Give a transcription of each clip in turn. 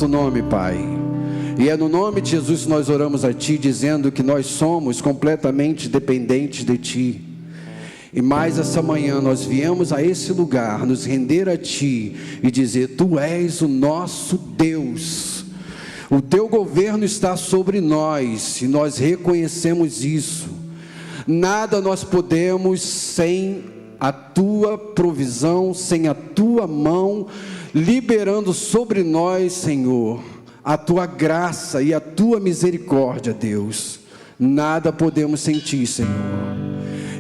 no nome, Pai, e é no nome de Jesus que nós oramos a Ti, dizendo que nós somos completamente dependentes de Ti. E mais essa manhã nós viemos a esse lugar nos render a Ti e dizer: Tu és o nosso Deus, o Teu governo está sobre nós e nós reconhecemos isso. Nada nós podemos sem a Tua provisão, sem a Tua mão liberando sobre nós, Senhor, a Tua graça e a Tua misericórdia, Deus. Nada podemos sem Ti, Senhor.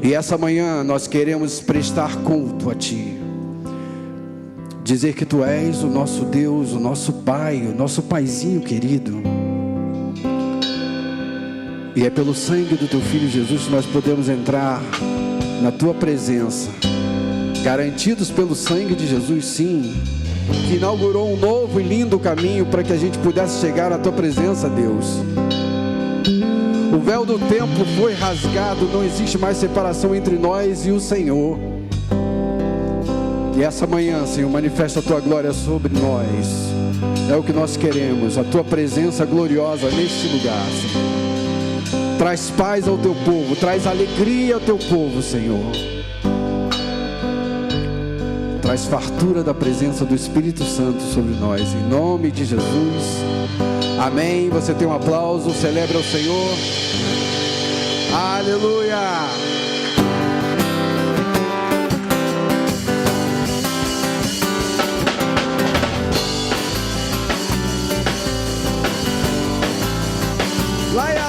E essa manhã nós queremos prestar culto a Ti, dizer que Tu és o nosso Deus, o nosso Pai, o nosso Paizinho querido. E é pelo sangue do Teu Filho Jesus que nós podemos entrar na Tua presença, garantidos pelo sangue de Jesus, sim, que inaugurou um novo e lindo caminho para que a gente pudesse chegar à Tua presença, Deus. O véu do templo foi rasgado, não existe mais separação entre nós e o Senhor. E essa manhã, Senhor, manifesta a Tua glória sobre nós. É o que nós queremos, a Tua presença gloriosa neste lugar, Senhor. Traz paz ao Teu povo, traz alegria ao Teu povo, Senhor. Traz fartura da presença do Espírito Santo sobre nós, em nome de Jesus, amém. Você tem um aplauso, celebra o Senhor, aleluia. Laia.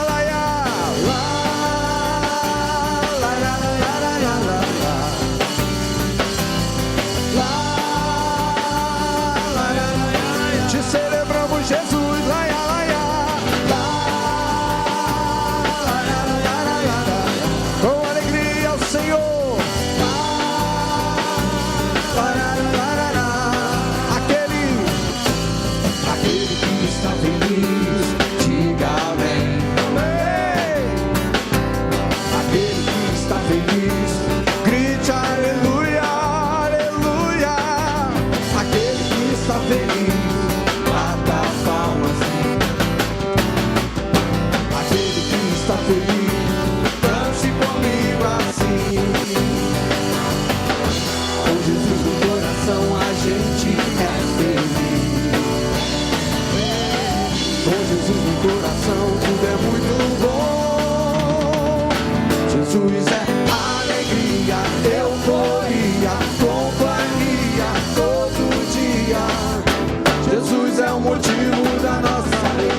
Ele é o motivo da nossa alegria.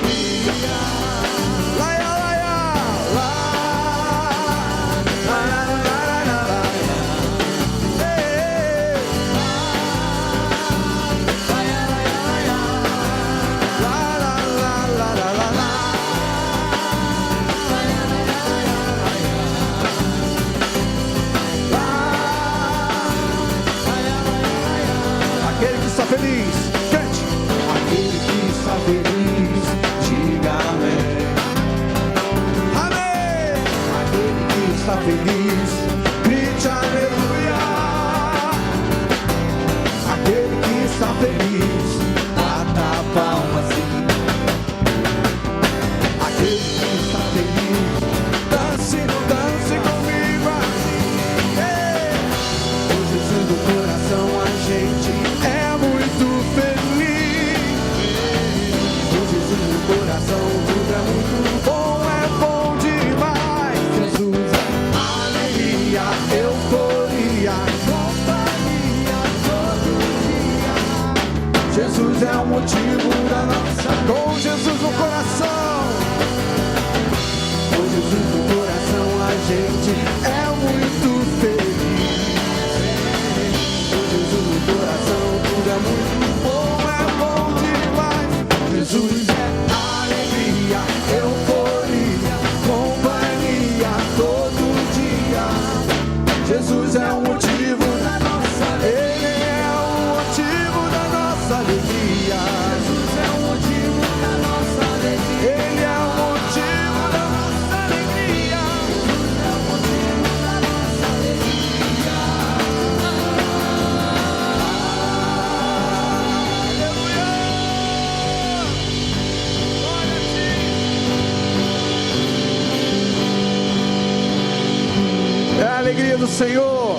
Senhor,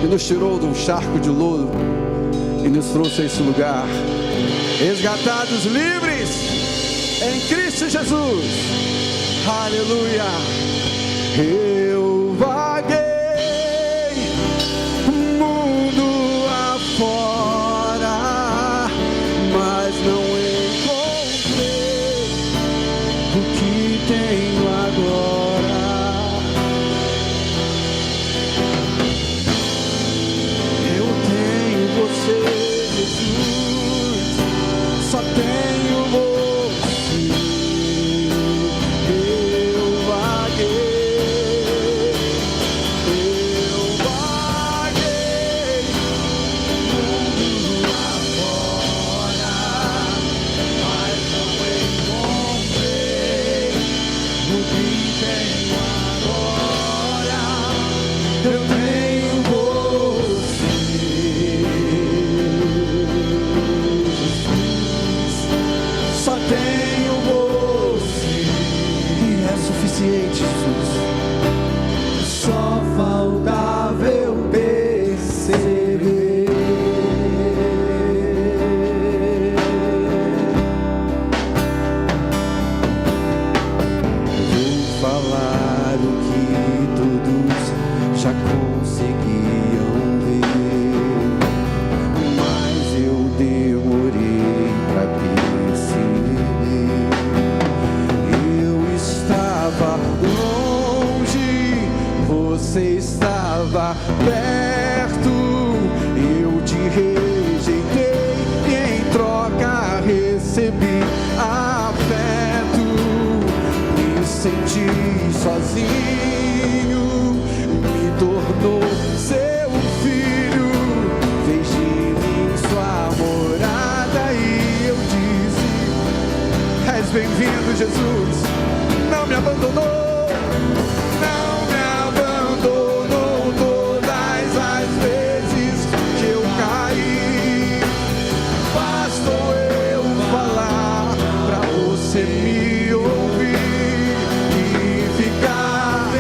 que nos tirou de um charco de lodo e nos trouxe a esse lugar, resgatados, livres em Cristo Jesus. Aleluia. Eu vaguei mundo afora, mas não encontrei o que tenho agora. Eu tenho você, Jesus, só tenho você. Eu vaguei mundo afora, mas não encontrei o que tenho agora. Eu tenho você, só tenho você, e é suficiente, Jesus. Só faltava eu perceber. Vou falar o que todos já conseguiam ver, mas eu demorei pra perceber. Eu estava longe, você estava perto. Eu te rejeitei e em troca recebi afeto. Me senti sozinho, me tornou seu filho, fez de mim sua morada e eu disse: és bem-vindo, Jesus. Não me abandonou, não me abandonou todas as vezes que eu caí. Bastou eu falar pra você me ouvir e ficar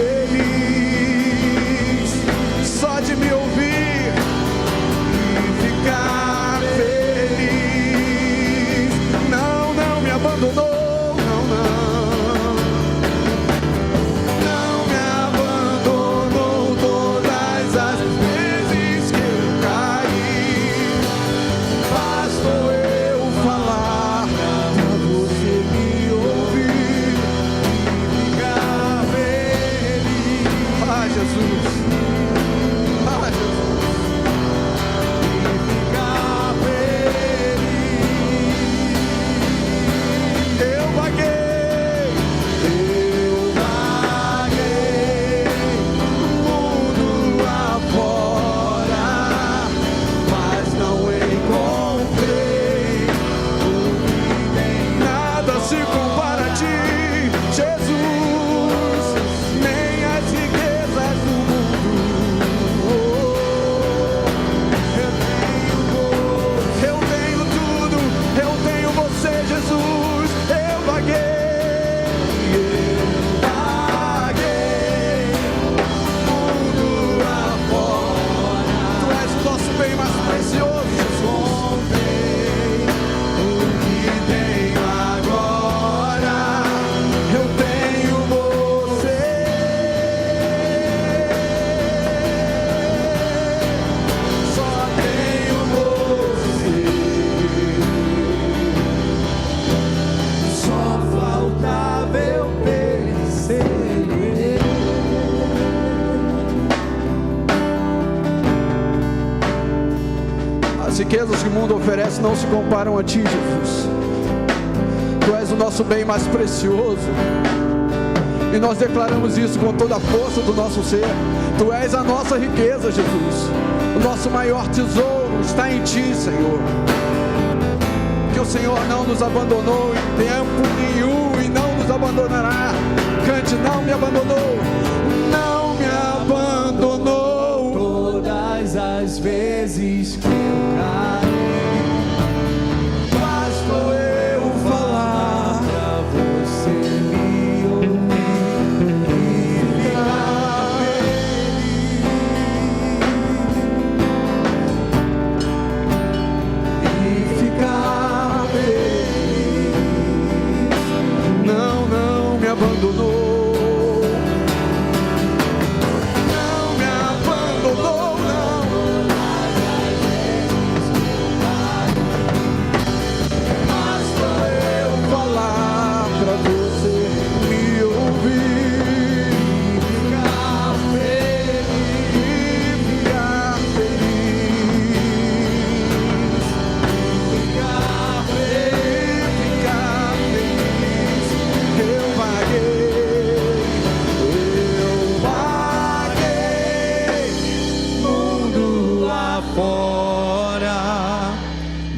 feliz. Só de me ouvir e ficar feliz. Não, não me abandonou. Não, não. Não me abandonou todas as vezes que eu caí. Bastou eu falar pra você me ouvir e ficar feliz. Ah, Jesus. Ah, Jesus. E ficar feliz. Eu vaguei mundo afora, mas não encontrei o que tem. Nada se compara a ti, Jesus, nem as riquezas do mundo. Eu tenho tudo, eu tenho você, Jesus. Eu vaguei mundo afora. Tu és o nosso bem mais precioso, Jesus. O que tenho agora, eu tenho você. Só tenho você. Só faltava eu perceber. As riquezas que o mundo oferece não se comparam a ti, Jesus. Tu és o nosso bem mais precioso. E nós declaramos isso com toda a força do nosso ser. Tu és a nossa riqueza, Jesus. O nosso maior tesouro está em ti, Senhor. Que o Senhor não nos abandonou em tempo nenhum e não nos abandonará. Cante, não me abandonou, não me abandonou todas as vezes que eu caí. Bastou eu falar pra você me ouvir e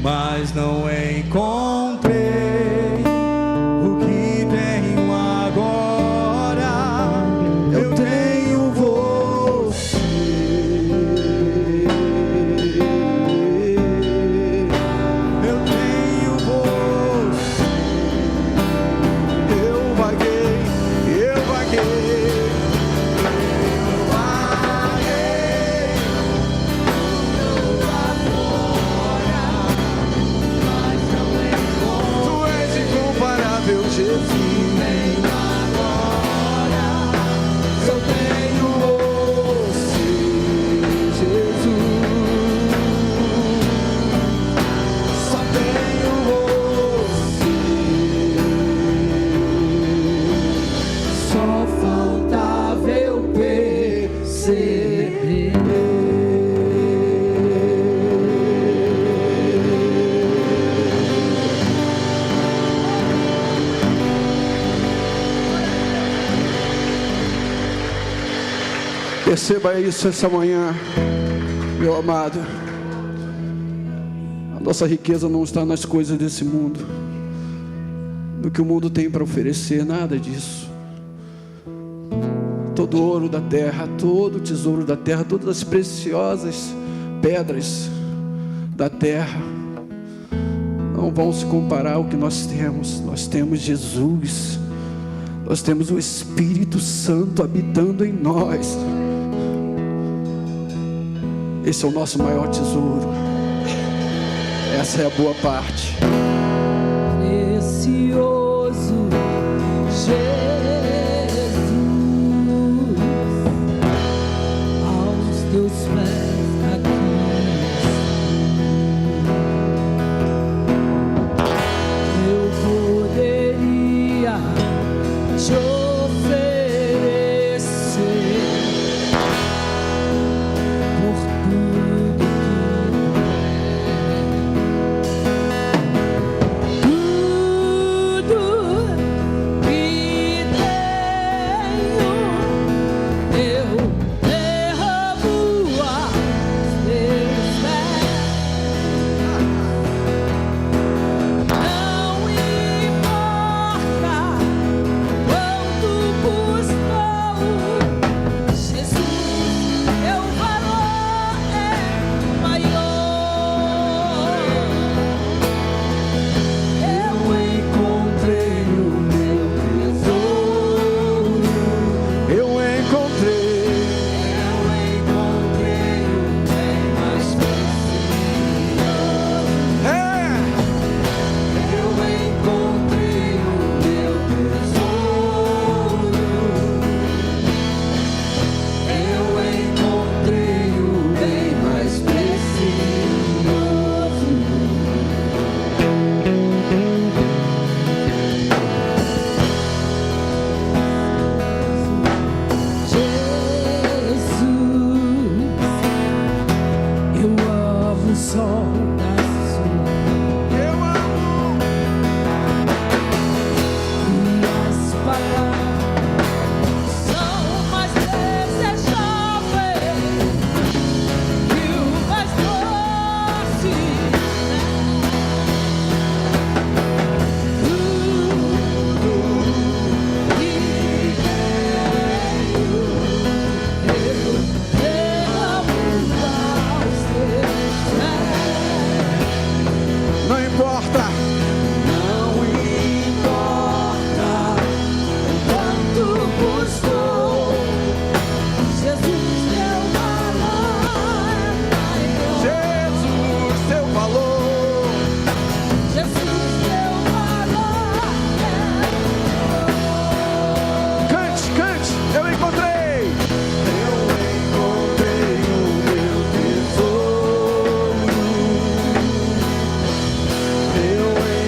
mas não encontrei o que tenho agora. Eu tenho você. Eu tenho você. Eu vaguei. Perceba isso essa manhã, meu amado. A nossa riqueza não está nas coisas desse mundo, no que o mundo tem para oferecer, nada disso. Todo o ouro da terra, todo o tesouro da terra, todas as preciosas pedras da terra não vão se comparar ao que nós temos. Nós temos Jesus, nós temos o Espírito Santo habitando em nós. Esse é o nosso maior tesouro. Essa é a boa parte. Precioso Jesus, aos teus pés aqui eu poderia te oferecer por tudo Eu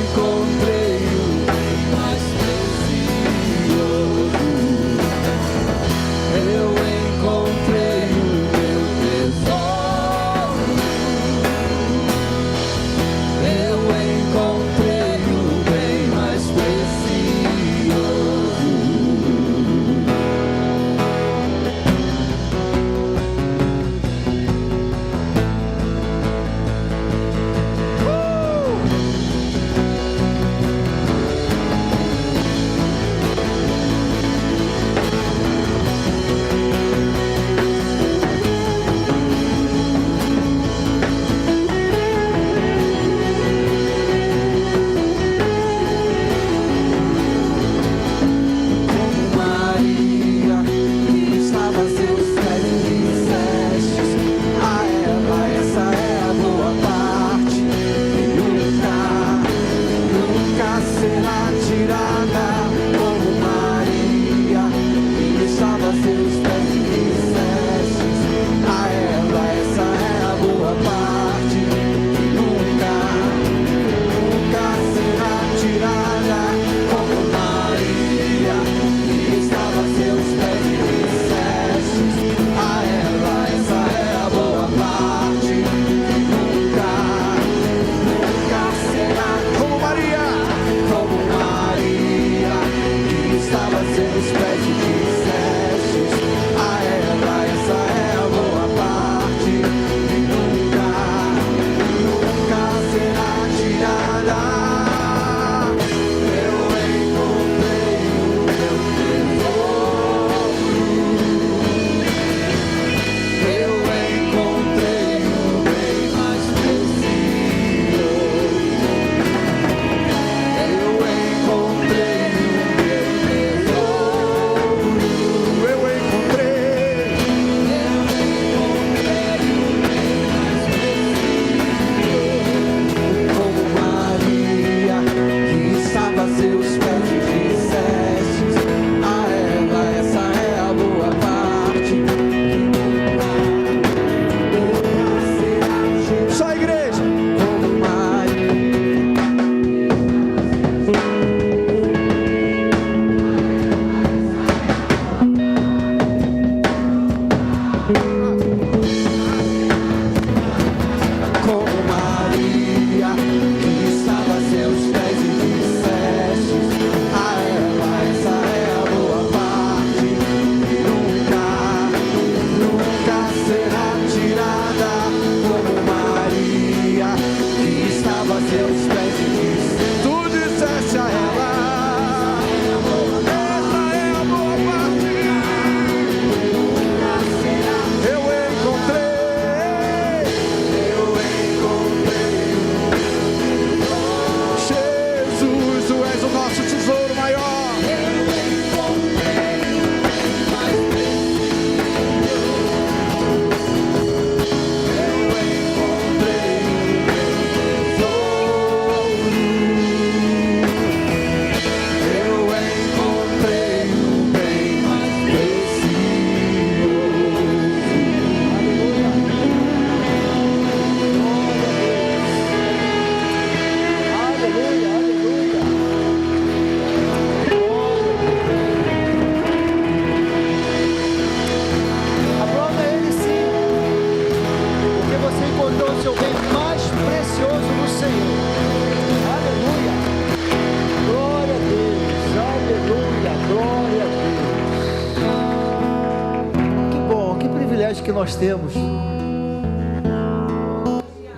que nós temos,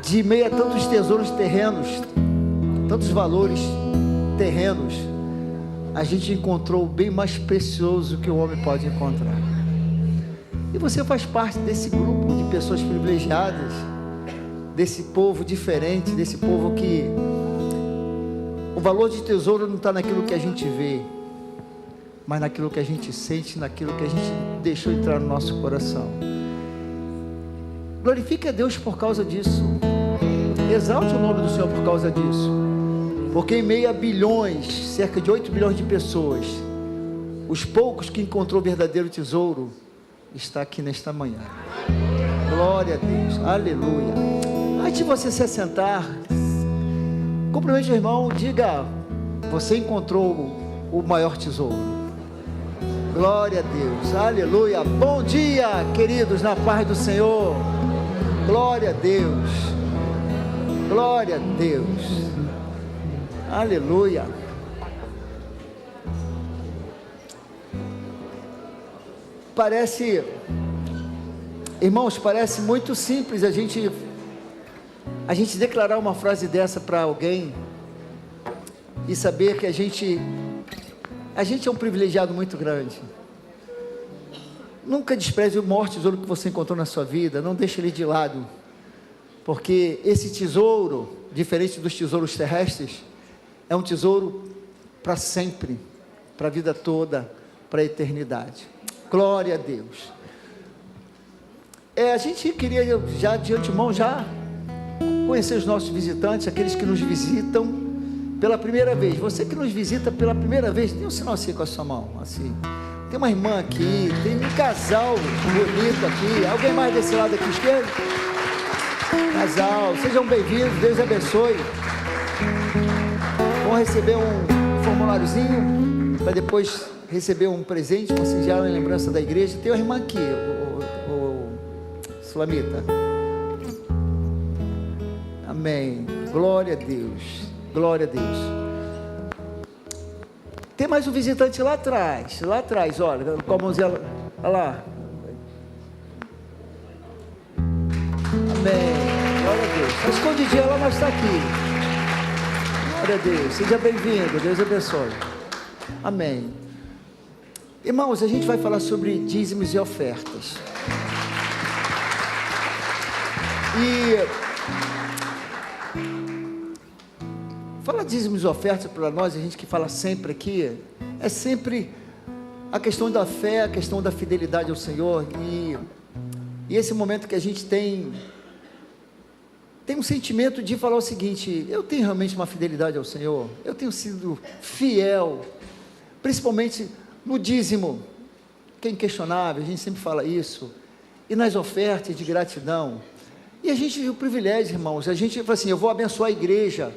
de meio a tantos tesouros terrenos, tantos valores terrenos, a gente encontrou o bem mais precioso que o homem pode encontrar. E você faz parte desse grupo de pessoas privilegiadas, desse povo diferente, desse povo que o valor de tesouro não está naquilo que a gente vê, mas naquilo que a gente sente, naquilo que a gente deixou entrar no nosso coração. Glorifique a Deus por causa disso. Exalte o nome do Senhor por causa disso. Porque em meio a bilhões, cerca de 8 bilhões de pessoas, os poucos que encontrou o verdadeiro tesouro está aqui nesta manhã. Glória a Deus, aleluia. Antes de você se assentar, cumprimente o irmão, diga: você encontrou o maior tesouro. Glória a Deus, aleluia. Bom dia, queridos, na paz do Senhor. Glória a Deus, glória a Deus, aleluia. Parece, irmãos, parece muito simples a gente declarar uma frase dessa para alguém e saber que a gente é um privilegiado muito grande. Nunca despreze o maior tesouro que você encontrou na sua vida, não deixe ele de lado, porque esse tesouro, diferente dos tesouros terrestres, é um tesouro para sempre, para a vida toda, para a eternidade. Glória a Deus. A gente queria já de antemão já conhecer os nossos visitantes, aqueles que nos visitam pela primeira vez. Você que nos visita pela primeira vez, tem um sinal assim com a sua mão, assim. Tem uma irmã aqui, tem um casal bonito aqui. Alguém mais desse lado aqui esquerdo? Casal, sejam bem-vindos, Deus abençoe. Vão receber um formuláriozinho para depois receber um presente, uma singela em lembrança da igreja. Tem uma irmã aqui, o Sulamita. Amém. Glória a Deus. Glória a Deus. Tem mais um visitante lá atrás, olha, com a mãozinha, olha lá. Amém. Glória a Deus. Está escondidinha lá, mas está aqui. Glória a Deus. Seja bem-vindo. Deus abençoe. Amém. Irmãos, a gente vai falar sobre dízimos e ofertas. Falar dízimos e ofertas para nós, a gente que fala sempre aqui, é sempre a questão da fé, a questão da fidelidade ao Senhor. E esse momento que a gente tem um sentimento de falar o seguinte: eu tenho realmente uma fidelidade ao Senhor, eu tenho sido fiel, principalmente no dízimo, que é inquestionável, a gente sempre fala isso, e nas ofertas de gratidão. E a gente tem o privilégio, irmãos, a gente fala assim: eu vou abençoar a igreja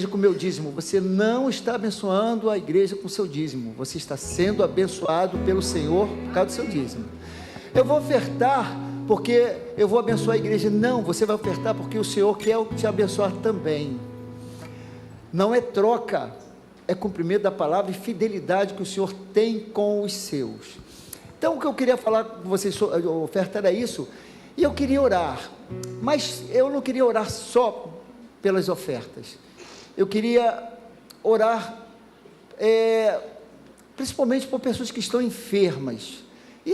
com o meu dízimo. Você não está abençoando a igreja com o seu dízimo, você está sendo abençoado pelo Senhor por causa do seu dízimo. Eu vou ofertar porque eu vou abençoar a igreja. Não, você vai ofertar porque o Senhor quer te abençoar também. Não é troca, é cumprimento da palavra e fidelidade que o Senhor tem com os seus. Então o que eu queria falar com vocês sobre a oferta era isso, e eu queria orar, mas eu não queria orar só pelas ofertas, eu queria orar principalmente por pessoas que estão enfermas, e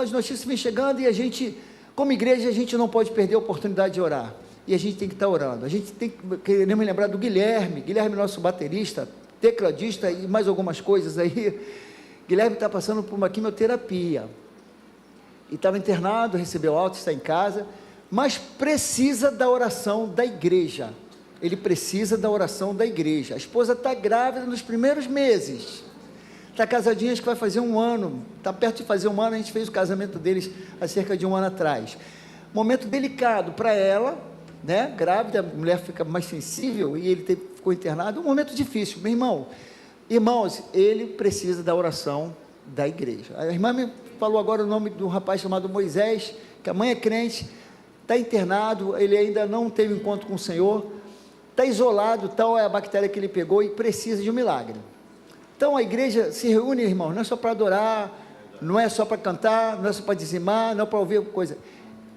as notícias vêm chegando, e a gente, como igreja, a gente não pode perder a oportunidade de orar, e a gente tem que estar orando. A gente tem que, queremos lembrar do Guilherme, nosso baterista, tecladista e mais algumas coisas aí. Guilherme está passando por uma quimioterapia, e estava internado, recebeu alta, está em casa, mas precisa da oração da igreja. Ele precisa da oração da igreja. A esposa está grávida nos primeiros meses, está casadinha, acho que vai fazer 1 ano, está perto de fazer 1 ano. A gente fez o casamento deles há cerca de 1 ano atrás. Momento delicado para ela, né? Grávida, a mulher fica mais sensível, e ele ficou internado. Um momento difícil, meu irmão. Irmãos, ele precisa da oração da igreja. A irmã me falou agora o nome de um rapaz chamado Moisés, que a mãe é crente, está internado, ele ainda não teve encontro com o Senhor, está isolado, tal é a bactéria que ele pegou, e precisa de um milagre. Então a igreja se reúne, irmãos, não é só para adorar, não é só para cantar, não é só para dizimar, não é para ouvir coisa,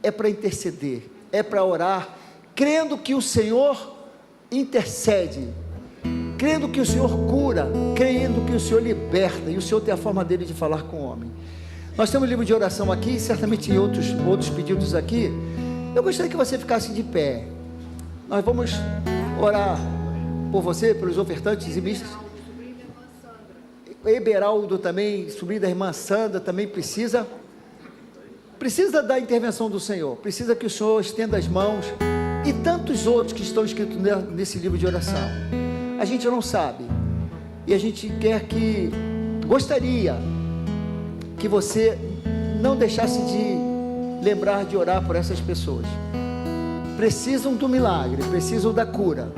é para interceder, é para orar, crendo que o Senhor intercede, crendo que o Senhor cura, crendo que o Senhor liberta, e o Senhor tem a forma dele de falar com o homem. Nós temos um livro de oração aqui, certamente em outros pedidos aqui. Eu gostaria que você ficasse de pé. Nós vamos orar por você, pelos ofertantes dizimistas. Eberaldo também, sobrinho da irmã Sandra, também precisa da intervenção do Senhor, precisa que o Senhor estenda as mãos, e tantos outros que estão escritos nesse livro de oração. A gente não sabe, e a gente gostaria que você não deixasse de lembrar de orar por essas pessoas. Precisam do milagre, precisam da cura.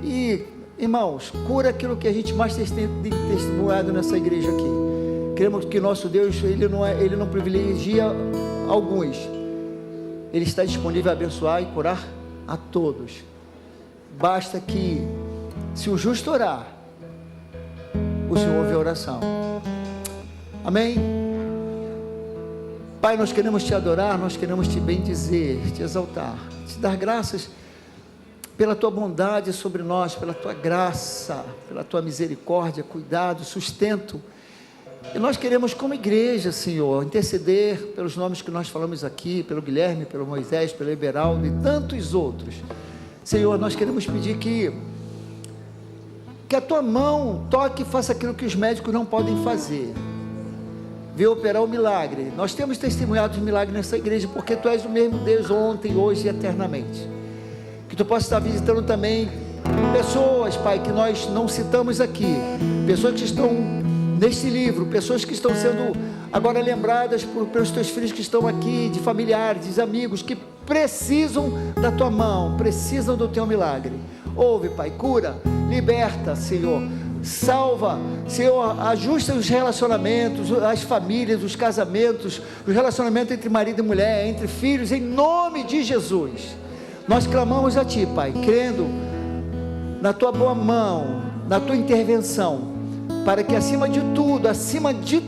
E, irmãos, cura aquilo que a gente mais tem testemunhado nessa igreja aqui. Cremos que nosso Deus, Ele não privilegia alguns. Ele está disponível a abençoar e curar a todos. Basta que, se o justo orar, o Senhor ouve a oração. Amém? Pai, nós queremos te adorar, nós queremos te bendizer, te exaltar, te dar graças pela tua bondade sobre nós, pela tua graça, pela tua misericórdia, cuidado, sustento. E nós queremos, como igreja, Senhor, interceder pelos nomes que nós falamos aqui, pelo Guilherme, pelo Moisés, pelo Eberaldo e tantos outros. Senhor, nós queremos pedir que a tua mão toque e faça aquilo que os médicos não podem fazer. Vê operar o milagre. Nós temos testemunhado de milagre nessa igreja, porque tu és o mesmo Deus ontem, hoje e eternamente. Que tu possa estar visitando também pessoas, Pai, que nós não citamos aqui, pessoas que estão neste livro, pessoas que estão sendo agora lembradas pelos teus filhos que estão aqui, de familiares, de amigos, que precisam da tua mão, precisam do teu milagre. Ouve, Pai, cura, liberta, Senhor, salva, Senhor, ajusta os relacionamentos, as famílias, os casamentos, os relacionamentos entre marido e mulher, entre filhos, em nome de Jesus. Nós clamamos a Ti, Pai, crendo na Tua boa mão, na Tua intervenção, para que acima de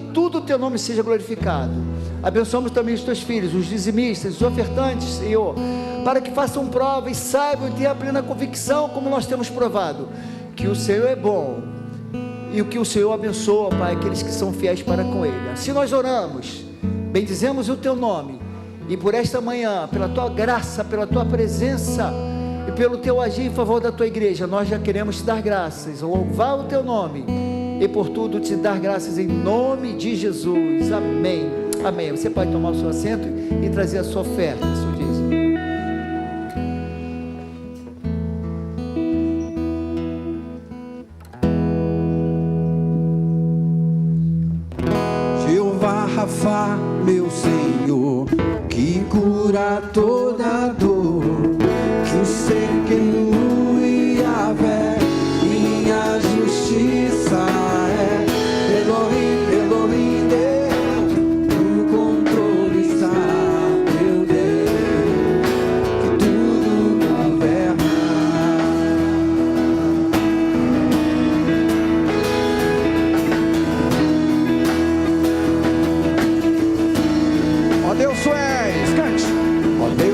tudo o Teu nome seja glorificado. Abençoamos também os Teus filhos, os dizimistas, os ofertantes, Senhor, para que façam prova e saibam e tenham a plena convicção, como nós temos provado, que o Senhor é bom, e o que o Senhor abençoa, Pai, aqueles que são fiéis para com Ele. Assim nós oramos, bendizemos o Teu nome, e por esta manhã, pela Tua graça, pela Tua presença, e pelo Teu agir em favor da Tua igreja, nós já queremos Te dar graças, louvar o Teu nome, e por tudo Te dar graças em nome de Jesus. Amém, amém. Você pode tomar o seu assento e trazer a sua oferta, o seu dízimo. Jeová Rafa, meu Senhor, que cura toda dor, que Sequenu e Yahvé, minha justiça é. Elohim, Elohim, Deus, no controle está, meu Deus, que tudo governa. Ó Deus, tu és, cante. Ó Deus,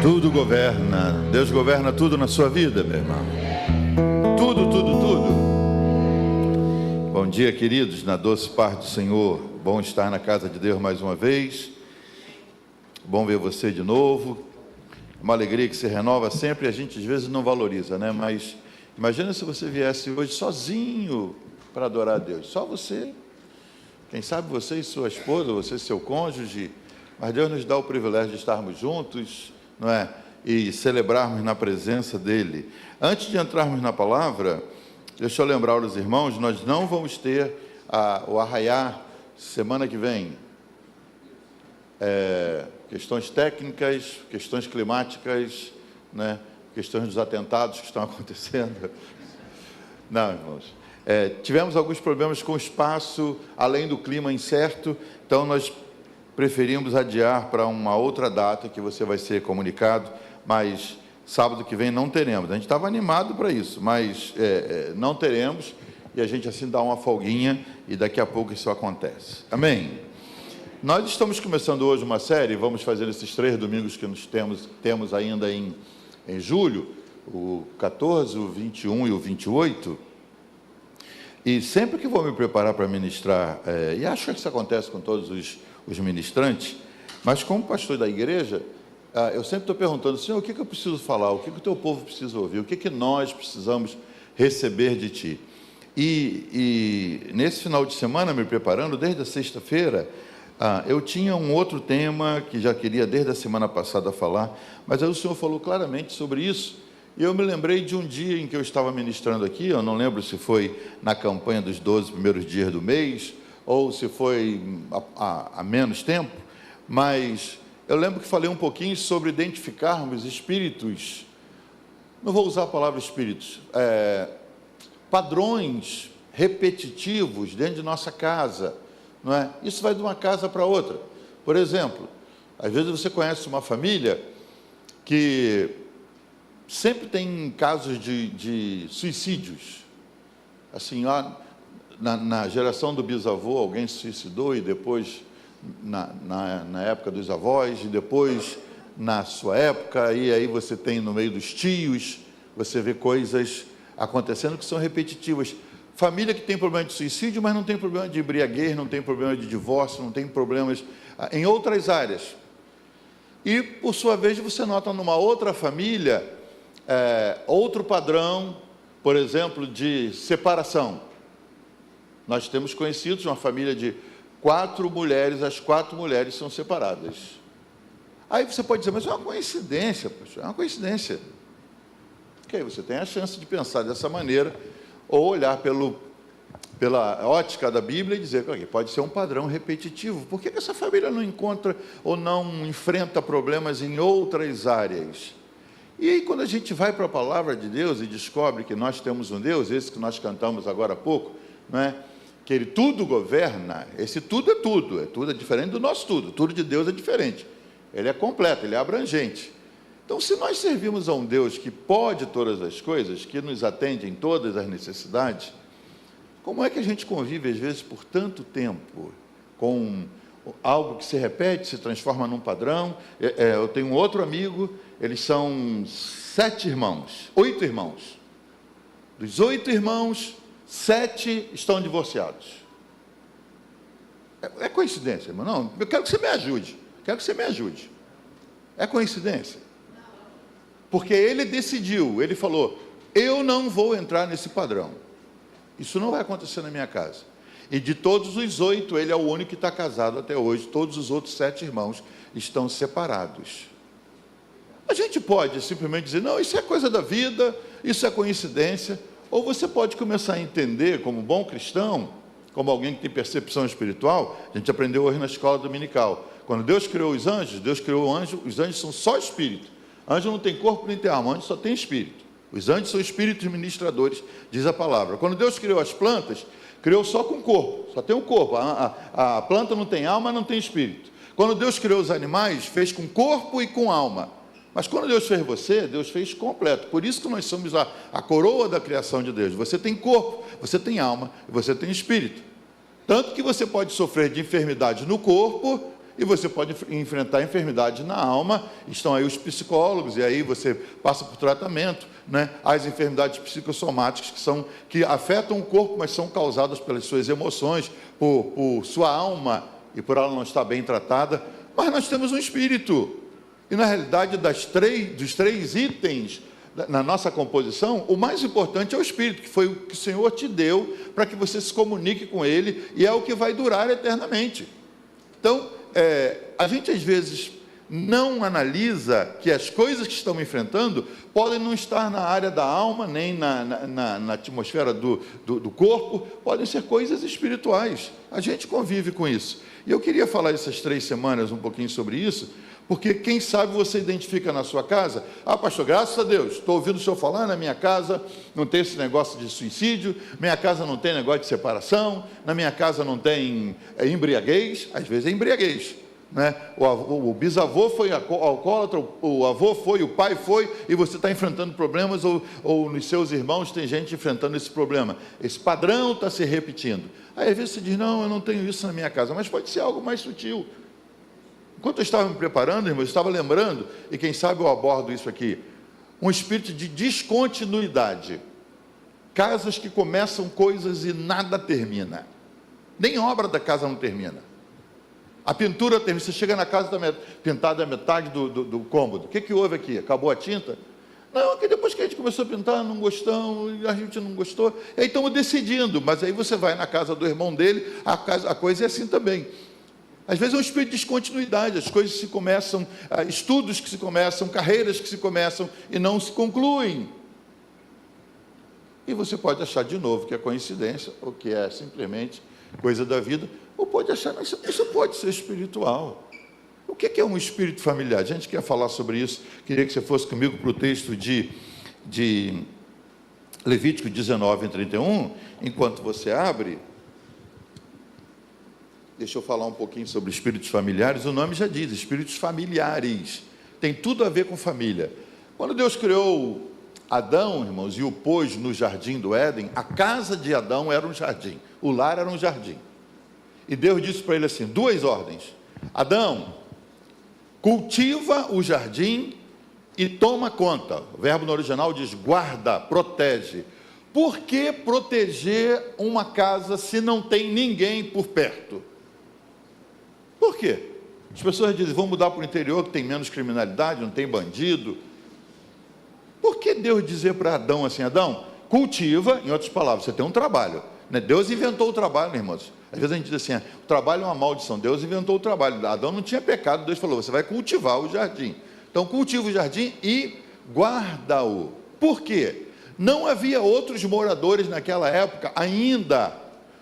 Tudo governa. Deus governa tudo na sua vida, meu irmão. Tudo, tudo, tudo. Bom dia, queridos, na doce paz do Senhor. Bom estar na casa de Deus mais uma vez. Bom ver você de novo. Uma alegria que se renova sempre, a gente às vezes não valoriza, né? Mas imagina se você viesse hoje sozinho para adorar a Deus. Só você. Quem sabe você e sua esposa, você e seu cônjuge. Mas Deus nos dá o privilégio de estarmos juntos, não é? E celebrarmos na presença dEle. Antes de entrarmos na palavra, deixa eu lembrar aos irmãos, nós não vamos ter o arraiá semana que vem. Questões técnicas, questões climáticas, né? Questões dos atentados que estão acontecendo. Não, irmãos. Tivemos alguns problemas com o espaço, além do clima incerto, então nós preferimos adiar para uma outra data que você vai ser comunicado, mas sábado que vem não teremos. A gente estava animado para isso, mas não teremos, e a gente assim dá uma folguinha e daqui a pouco isso acontece. Amém? Nós estamos começando hoje uma série, vamos fazer esses 3 domingos que nós temos ainda em julho, o 14, o 21 e o 28, e sempre que vou me preparar para ministrar, e acho que isso acontece com todos os ministrantes, mas como pastor da igreja, eu sempre estou perguntando, Senhor, o que eu preciso falar, o que o teu povo precisa ouvir, o que nós precisamos receber de Ti. E nesse final de semana, me preparando, desde a sexta-feira, eu tinha um outro tema que já queria desde a semana passada falar, mas aí o Senhor falou claramente sobre isso, e eu me lembrei de um dia em que eu estava ministrando aqui, eu não lembro se foi na campanha dos 12 primeiros dias do mês, ou se foi há menos tempo, mas eu lembro que falei um pouquinho sobre identificarmos espíritos, não vou usar a palavra espíritos, padrões repetitivos dentro de nossa casa, não é? Isso vai de uma casa para outra. Por exemplo, às vezes você conhece uma família que sempre tem casos de suicídios, assim, na geração do bisavô, alguém se suicidou, e depois, na época dos avós, e depois, na sua época, e aí você tem no meio dos tios, você vê coisas acontecendo que são repetitivas. Família que tem problema de suicídio, mas não tem problema de embriaguez, não tem problema de divórcio, não tem problemas em outras áreas. E, por sua vez, você nota numa outra família, outro padrão, por exemplo, de separação. Nós temos conhecidos uma família de 4 mulheres, as 4 mulheres são separadas. Aí você pode dizer, mas é uma coincidência, pastor, é uma coincidência. Ok, você tem a chance de pensar dessa maneira, ou olhar pela ótica da Bíblia e dizer que pode ser um padrão repetitivo. Por que essa família não encontra ou não enfrenta problemas em outras áreas? E aí, quando a gente vai para a palavra de Deus e descobre que nós temos um Deus, esse que nós cantamos agora há pouco, não é? Que Ele tudo governa, esse tudo é diferente do nosso tudo de Deus é diferente, Ele é completo, Ele é abrangente. Então, se nós servimos a um Deus que pode todas as coisas, que nos atende em todas as necessidades, como é que a gente convive, às vezes, por tanto tempo, com algo que se repete, se transforma num padrão? Eu tenho um outro amigo, eles são 8 irmãos. Dos 8 irmãos, 7 estão divorciados. É coincidência, irmão? Não, eu quero que você me ajude. É coincidência? Porque ele decidiu, ele falou, eu não vou entrar nesse padrão. Isso não vai acontecer na minha casa. E de todos os 8, ele é o único que está casado até hoje. Todos os outros 7 irmãos estão separados. A gente pode simplesmente dizer, não, isso é coisa da vida, isso é coincidência. Ou você pode começar a entender, como bom cristão, como alguém que tem percepção espiritual. A gente aprendeu hoje na escola dominical. Quando Deus criou os anjos, Deus criou o anjo, os anjos são só espírito. Anjo não tem corpo nem tem alma, anjo só tem espírito. Os anjos são espíritos ministradores, diz a palavra. Quando Deus criou as plantas, criou só com corpo, só tem um corpo. A planta não tem alma, não tem espírito. Quando Deus criou os animais, fez com corpo e com alma. Mas quando Deus fez você, Deus fez completo. Por isso que nós somos a coroa da criação de Deus. Você tem corpo, você tem alma e você tem espírito. Tanto que você pode sofrer de enfermidade no corpo E você pode enfrentar enfermidade na alma, estão aí os psicólogos, e aí você passa por tratamento, né? As enfermidades psicossomáticas que afetam o corpo, mas são causadas pelas suas emoções, por sua alma, e por ela não estar bem tratada. Mas nós temos um espírito, e na realidade dos três itens na nossa composição, o mais importante é o espírito, que foi o que o Senhor te deu, para que você se comunique com Ele, e é o que vai durar eternamente. Então, a gente às vezes não analisa que as coisas que estamos enfrentando podem não estar na área da alma, nem na atmosfera do corpo, podem ser coisas espirituais. A gente convive com isso. E eu queria falar essas 3 semanas um pouquinho sobre isso, porque quem sabe você identifica na sua casa: ah, pastor, graças a Deus, estou ouvindo o senhor falar, na minha casa não tem esse negócio de suicídio, minha casa não tem negócio de separação, na minha casa não tem embriaguez. Às vezes é embriaguez, né? O bisavô foi alcoólatra, o avô foi, o pai foi, e você está enfrentando problemas, ou nos seus irmãos tem gente enfrentando esse problema. Esse padrão está se repetindo. Aí às vezes você diz: não, eu não tenho isso na minha casa, mas pode ser algo mais sutil. Enquanto eu estava me preparando, irmãos, eu estava lembrando, e quem sabe eu abordo isso aqui, um espírito de descontinuidade. Casas que começam coisas e nada termina. Nem obra da casa não termina. A pintura termina, você chega na casa, está pintada a metade do cômodo. O que houve aqui? Acabou a tinta? Não, é que depois que a gente começou a pintar, não gostamos, a gente não gostou, e aí estamos decidindo, mas aí você vai na casa do irmão dele, a coisa é assim também. Às vezes é um espírito de descontinuidade, as coisas se começam, estudos que se começam, carreiras que se começam e não se concluem. E você pode achar de novo que é coincidência, ou que é simplesmente coisa da vida, ou pode achar, não, isso pode ser espiritual. O que é um espírito familiar? A gente quer falar sobre isso, queria que você fosse comigo para o texto de Levítico 19:31, enquanto você abre. Deixa eu falar um pouquinho sobre espíritos familiares. O nome já diz, espíritos familiares. Tem tudo a ver com família. Quando Deus criou Adão, irmãos, e o pôs no jardim do Éden, a casa de Adão era um jardim, o lar era um jardim. E Deus disse para ele assim, 2 ordens. Adão, cultiva o jardim e toma conta. O verbo no original diz guarda, protege. Por que proteger uma casa se não tem ninguém por perto? Por quê? As pessoas dizem, vamos mudar para o interior que tem menos criminalidade, não tem bandido. Por que Deus dizer para Adão assim, Adão, cultiva, em outras palavras, você tem um trabalho, né? Deus inventou o trabalho, irmãos. Às vezes a gente diz assim, o trabalho é uma maldição, Deus inventou o trabalho. Adão não tinha pecado, Deus falou, você vai cultivar o jardim. Então cultiva o jardim e guarda-o. Por quê? Não havia outros moradores naquela época ainda,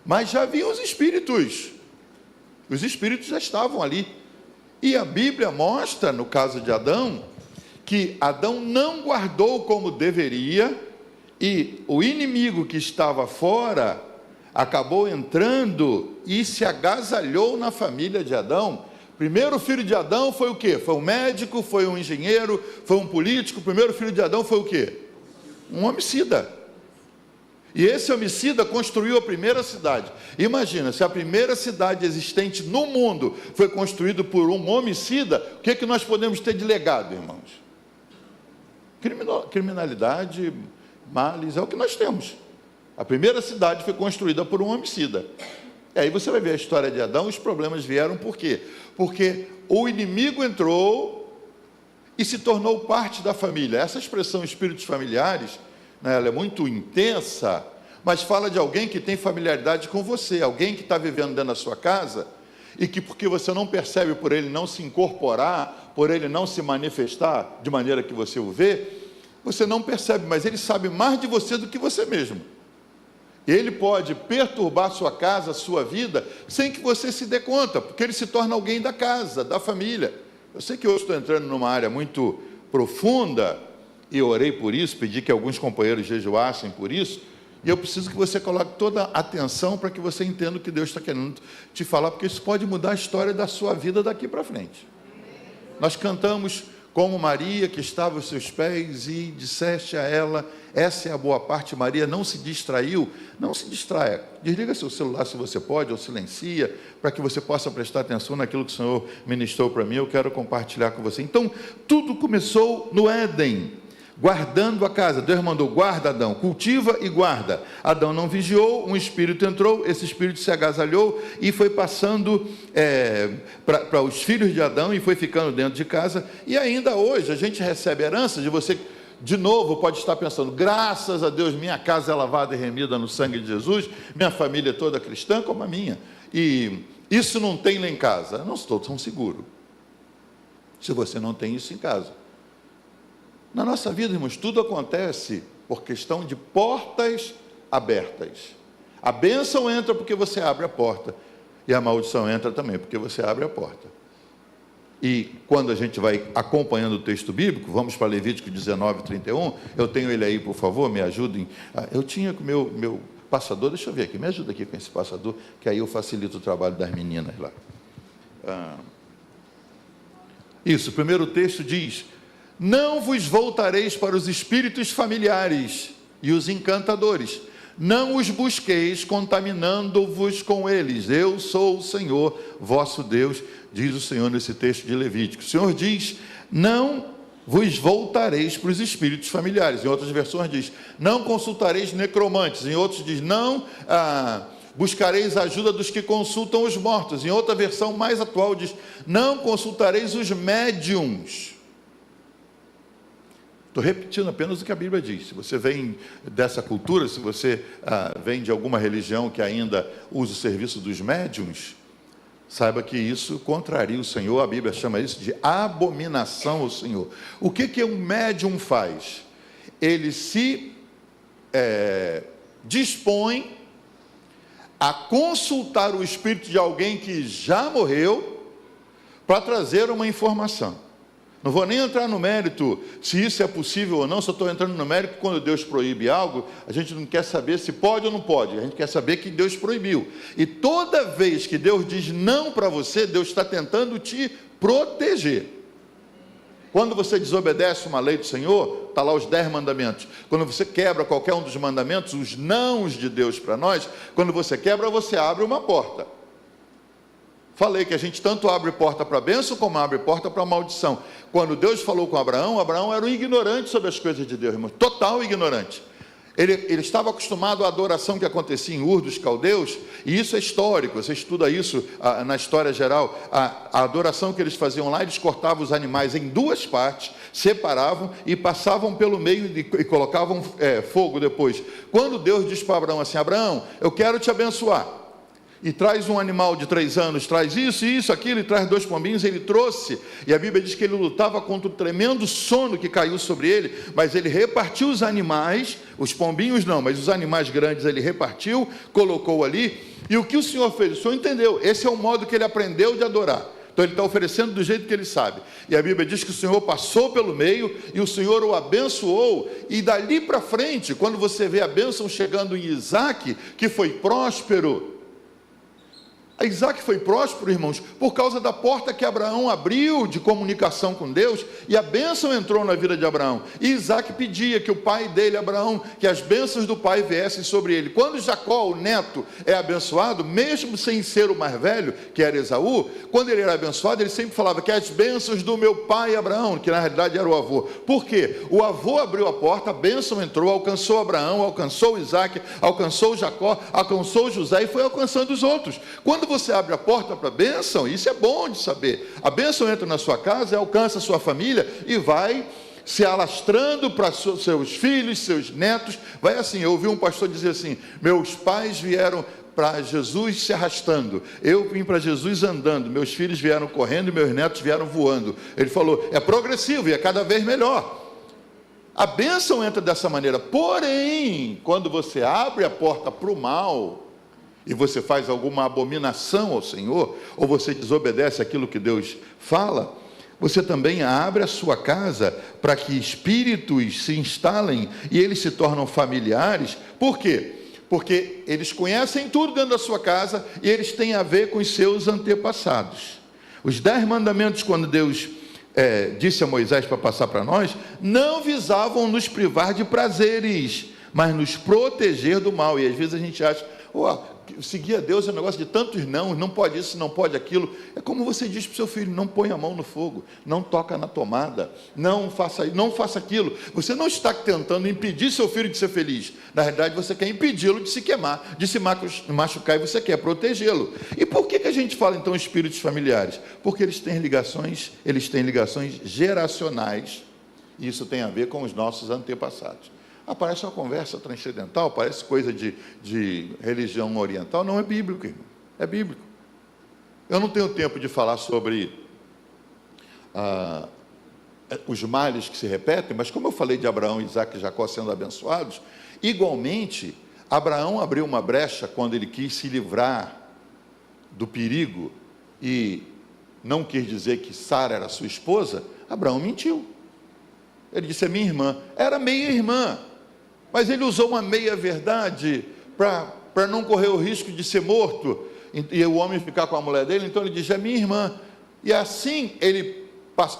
mas já havia os espíritos. Os espíritos já estavam ali. E a Bíblia mostra, no caso de Adão, que Adão não guardou como deveria, e o inimigo que estava fora acabou entrando e se agasalhou na família de Adão. Primeiro filho de Adão foi o quê? Foi um médico, foi um engenheiro, foi um político. O primeiro filho de Adão foi o quê? Um homicida. E esse homicida construiu a primeira cidade. Imagina, se a primeira cidade existente no mundo foi construída por um homicida, o que é que nós podemos ter de legado, irmãos? Criminalidade, males, é o que nós temos. A primeira cidade foi construída por um homicida. E aí você vai ver a história de Adão, os problemas vieram por quê? Porque o inimigo entrou e se tornou parte da família. Essa expressão espíritos familiares, né, ela é muito intensa, mas fala de alguém que tem familiaridade com você, alguém que está vivendo dentro da sua casa, e que porque você não percebe por ele não se incorporar, por ele não se manifestar de maneira que você o vê, você não percebe, mas ele sabe mais de você do que você mesmo. Ele pode perturbar sua casa, sua vida, sem que você se dê conta, porque ele se torna alguém da casa, da família. Eu sei que hoje estou entrando numa área muito profunda, e eu orei por isso, pedi que alguns companheiros jejuassem por isso, e eu preciso que você coloque toda a atenção para que você entenda o que Deus está querendo te falar, porque isso pode mudar a história da sua vida daqui para frente. Nós cantamos como Maria que estava aos seus pés, e disseste a ela, essa é a boa parte. Maria não se distraiu. Não se distraia, desliga seu celular se você pode, ou silencia, para que você possa prestar atenção naquilo que o Senhor ministrou para mim. Eu quero compartilhar com você. Então, tudo começou no Éden, guardando a casa. Deus mandou: guarda, Adão, cultiva e guarda. Adão não vigiou, um espírito entrou, esse espírito se agasalhou e foi passando para os filhos de Adão, e foi ficando dentro de casa. E ainda hoje a gente recebe heranças. De você, de novo, pode estar pensando: graças a Deus, minha casa é lavada e remida no sangue de Jesus, minha família é toda cristã como a minha, e isso não tem lá em casa. Não estou tão seguro se você não tem isso em casa. Na nossa vida, irmãos, tudo acontece por questão de portas abertas. A bênção entra porque você abre a porta, e a maldição entra também porque você abre a porta. E quando a gente vai acompanhando o texto bíblico, vamos para Levítico 19, 31, eu tenho ele aí, por favor, me ajudem. Eu tinha com o meu passador, deixa eu ver aqui, me ajuda aqui com esse passador, que aí eu facilito o trabalho das meninas lá. Isso, o primeiro texto diz: não vos voltareis para os espíritos familiares e os encantadores, não os busqueis, contaminando-vos com eles. Eu sou o Senhor, vosso Deus, diz o Senhor nesse texto de Levítico. O Senhor diz: não vos voltareis para os espíritos familiares. Em outras versões diz: não consultareis necromantes. Em outros diz: não buscareis a ajuda dos que consultam os mortos. Em outra versão mais atual diz: não consultareis os médiuns. Estou repetindo apenas o que a Bíblia diz. Se você vem dessa cultura, se você vem de alguma religião que ainda usa o serviço dos médiuns, saiba que isso contraria o Senhor. A Bíblia chama isso de abominação ao Senhor. O que um médium faz? Ele se dispõe a consultar o espírito de alguém que já morreu para trazer uma informação. Não vou nem entrar no mérito se isso é possível ou não, só estou entrando no mérito que quando Deus proíbe algo, a gente não quer saber se pode ou não pode, a gente quer saber que Deus proibiu. E toda vez que Deus diz não para você, Deus está tentando te proteger. Quando você desobedece uma lei do Senhor, está lá os 10 mandamentos. Quando você quebra qualquer um dos mandamentos, os nãos de Deus para nós, quando você quebra, você abre uma porta. Falei que a gente tanto abre porta para a bênção, como abre porta para a maldição. Quando Deus falou com Abraão, Abraão era um ignorante sobre as coisas de Deus, irmão, total ignorante. Ele estava acostumado à adoração que acontecia em Ur dos Caldeus, e isso é histórico, você estuda isso na história geral. A adoração que eles faziam lá, eles cortavam os animais em 2 partes, separavam e passavam pelo meio e colocavam fogo depois. Quando Deus diz para Abraão assim: Abraão, eu quero te abençoar, e traz um animal de 3 anos, traz isso, aquilo, e traz 2 pombinhos. Ele trouxe, e a Bíblia diz que ele lutava contra o tremendo sono que caiu sobre ele, mas ele repartiu os animais, os pombinhos não, mas os animais grandes ele repartiu, colocou ali, e o que o Senhor fez? O Senhor entendeu, esse é o modo que ele aprendeu de adorar, então ele está oferecendo do jeito que ele sabe, e a Bíblia diz que o Senhor passou pelo meio, e o Senhor o abençoou, e dali para frente, quando você vê a bênção chegando em Isaac, que foi próspero, Isaac foi próspero, irmãos, por causa da porta que Abraão abriu de comunicação com Deus, e a bênção entrou na vida de Abraão. E Isaac pedia que o pai dele, Abraão, que as bênçãos do pai viessem sobre ele. Quando Jacó, o neto, é abençoado, mesmo sem ser o mais velho, que era Esaú, quando ele era abençoado, ele sempre falava que as bênçãos do meu pai Abraão, que na realidade era o avô. Por quê? O avô abriu a porta, a bênção entrou, alcançou Abraão, alcançou Isaac, alcançou Jacó, alcançou José e foi alcançando os outros. Quando você abre a porta para a bênção, isso é bom de saber. A bênção entra na sua casa, alcança a sua família e vai se alastrando para seus filhos, seus netos. Vai assim, eu ouvi um pastor dizer assim: meus pais vieram para Jesus se arrastando, eu vim para Jesus andando, meus filhos vieram correndo e meus netos vieram voando. Ele falou, é progressivo e é cada vez melhor. A bênção entra dessa maneira. Porém, quando você abre a porta para o mal, e você faz alguma abominação ao Senhor, ou você desobedece aquilo que Deus fala, você também abre a sua casa para que espíritos se instalem e eles se tornam familiares. Por quê? Porque eles conhecem tudo dentro da sua casa e eles têm a ver com os seus antepassados. Os 10 mandamentos, quando Deus disse a Moisés para passar para nós, não visavam nos privar de prazeres, mas nos proteger do mal. E às vezes a gente acha, seguir a Deus é um negócio de tantos não pode isso, não pode aquilo. É como você diz para o seu filho, não põe a mão no fogo, não toca na tomada, não faça aquilo. Você não está tentando impedir seu filho de ser feliz. Na verdade, você quer impedi-lo de se queimar, de se machucar, e você quer protegê-lo. E por que a gente fala então espíritos familiares? Porque eles têm ligações geracionais, e isso tem a ver com os nossos antepassados. Parece uma conversa transcendental, parece coisa de religião oriental. Não, é bíblico, irmão. É bíblico. Eu não tenho tempo de falar sobre os males que se repetem, mas como eu falei de Abraão, Isaac e Jacó sendo abençoados, igualmente, Abraão abriu uma brecha quando ele quis se livrar do perigo e não quis dizer que Sara era sua esposa. Abraão mentiu. Ele disse, é minha irmã. Era meia-irmã. Mas ele usou uma meia-verdade para não correr o risco de ser morto e o homem ficar com a mulher dele. Então ele diz, é minha irmã. E assim ele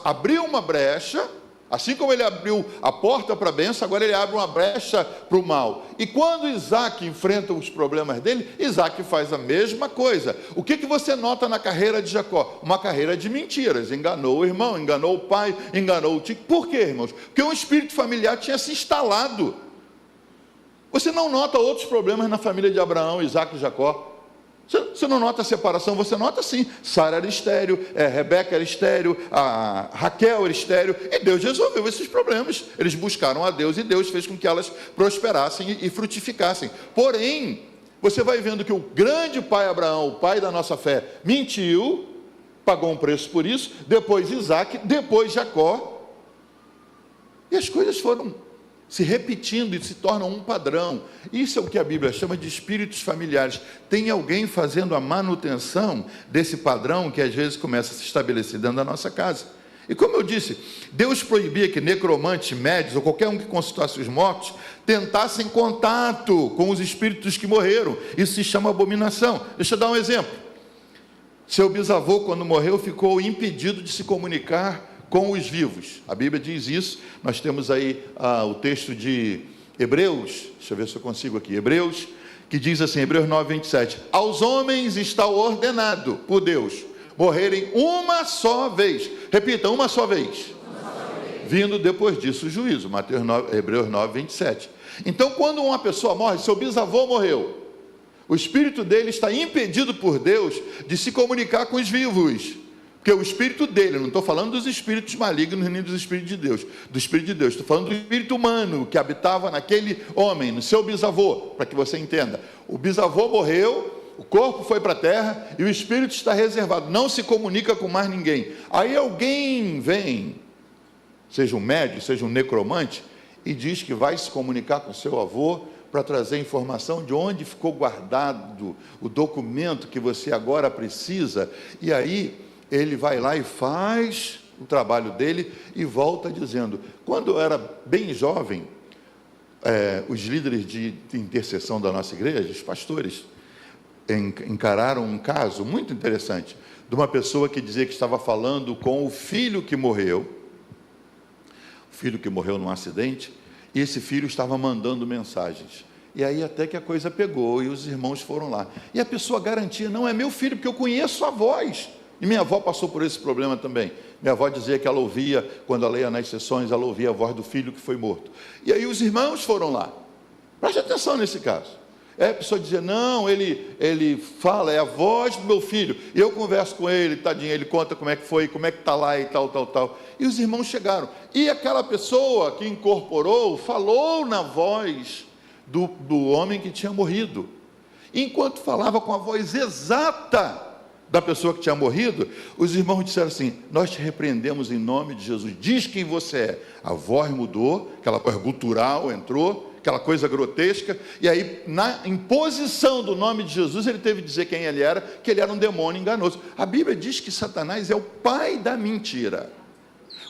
abriu uma brecha, assim como ele abriu a porta para a bênção, agora ele abre uma brecha para o mal. E quando Isaac enfrenta os problemas dele, Isaac faz a mesma coisa. O que você nota na carreira de Jacó? Uma carreira de mentiras. Enganou o irmão, enganou o pai, enganou o tio. Por quê, irmãos? Porque um espírito familiar tinha se instalado. Você não nota outros problemas na família de Abraão, Isaac e Jacó. Você não nota a separação? Você nota sim. Sara era estéril, Rebeca era estéril, a Raquel era estéril, e Deus resolveu esses problemas. Eles buscaram a Deus e Deus fez com que elas prosperassem e frutificassem. Porém, você vai vendo que o grande pai Abraão, o pai da nossa fé, mentiu, pagou um preço por isso, depois Isaac, depois Jacó, e as coisas foram se repetindo e se tornam um padrão. Isso é o que a Bíblia chama de espíritos familiares. Tem alguém fazendo a manutenção desse padrão que às vezes começa a se estabelecer dentro da nossa casa. E como eu disse, Deus proibia que necromantes, médios ou qualquer um que consultasse os mortos tentassem contato com os espíritos que morreram. Isso se chama abominação. Deixa eu dar um exemplo. Seu bisavô, quando morreu, ficou impedido de se comunicar com os vivos. A Bíblia diz isso. Nós temos aí o texto de Hebreus, deixa eu ver se eu consigo aqui, Hebreus, que diz assim, Hebreus 9, 27, aos homens está ordenado por Deus morrerem uma só vez. Repita, uma só vez. Vindo depois disso o juízo. Hebreus 9, 27. Então, quando uma pessoa morre, seu bisavô morreu, o espírito dele está impedido por Deus de se comunicar com os vivos. Porque o espírito dele, não estou falando dos espíritos malignos nem dos espíritos de Deus, do espírito de Deus, estou falando do espírito humano que habitava naquele homem, no seu bisavô, para que você entenda. O bisavô morreu, o corpo foi para a terra e o espírito está reservado, não se comunica com mais ninguém. Aí alguém vem, seja um médium, seja um necromante, e diz que vai se comunicar com seu avô para trazer informação de onde ficou guardado o documento que você agora precisa, e aí ele vai lá e faz o trabalho dele e volta dizendo, quando eu era bem jovem, os líderes de intercessão da nossa igreja, os pastores, encararam um caso muito interessante, de uma pessoa que dizia que estava falando com o filho que morreu num acidente, e esse filho estava mandando mensagens. E aí até que a coisa pegou, e os irmãos foram lá. E a pessoa garantia, não é meu filho, porque eu conheço a voz. E minha avó passou por esse problema também. Minha avó dizia que ela ouvia, quando ela ia nas sessões, ela ouvia a voz do filho que foi morto. E aí os irmãos foram lá. Preste atenção nesse caso. A pessoa dizia, não, ele fala, é a voz do meu filho. E eu converso com ele, tadinho, ele conta como é que foi, como é que está lá e tal. E os irmãos chegaram. E aquela pessoa que incorporou, falou na voz do homem que tinha morrido. Enquanto falava com a voz exata da pessoa que tinha morrido, os irmãos disseram assim, nós te repreendemos em nome de Jesus, diz quem você é. A voz mudou, aquela voz gutural entrou, aquela coisa grotesca, e aí na imposição do nome de Jesus, ele teve que dizer quem ele era, que ele era um demônio enganoso. A Bíblia diz que Satanás é o pai da mentira.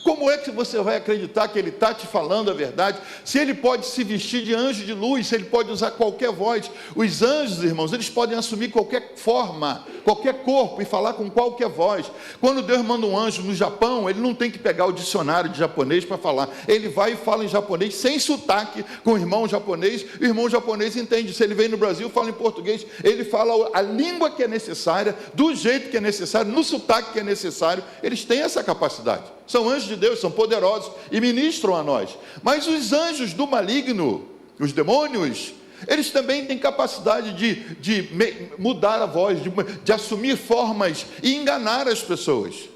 Como é que você vai acreditar que ele está te falando a verdade? Se ele pode se vestir de anjo de luz, se ele pode usar qualquer voz. Os anjos, irmãos, eles podem assumir qualquer forma, qualquer corpo e falar com qualquer voz. Quando Deus manda um anjo no Japão, ele não tem que pegar o dicionário de japonês para falar. Ele vai e fala em japonês, sem sotaque, com o irmão japonês. O irmão japonês entende. Se ele vem no Brasil, fala em português. Ele fala a língua que é necessária, do jeito que é necessário, no sotaque que é necessário. Eles têm essa capacidade. São anjos de Deus, são poderosos e ministram a nós. Mas os anjos do maligno, os demônios, eles também têm capacidade de mudar a voz, de assumir formas e enganar as pessoas.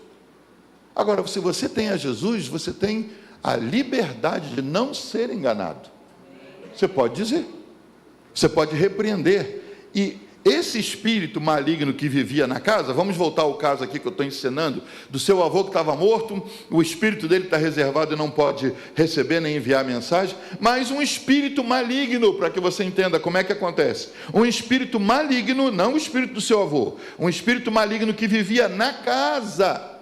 Agora, se você tem a Jesus, você tem a liberdade de não ser enganado. Você pode dizer, você pode repreender. E esse espírito maligno que vivia na casa, vamos voltar ao caso aqui que eu estou ensinando, do seu avô que estava morto, o espírito dele está reservado e não pode receber nem enviar mensagem, mas um espírito maligno, para que você entenda como é que acontece, um espírito maligno, não o espírito do seu avô, um espírito maligno que vivia na casa,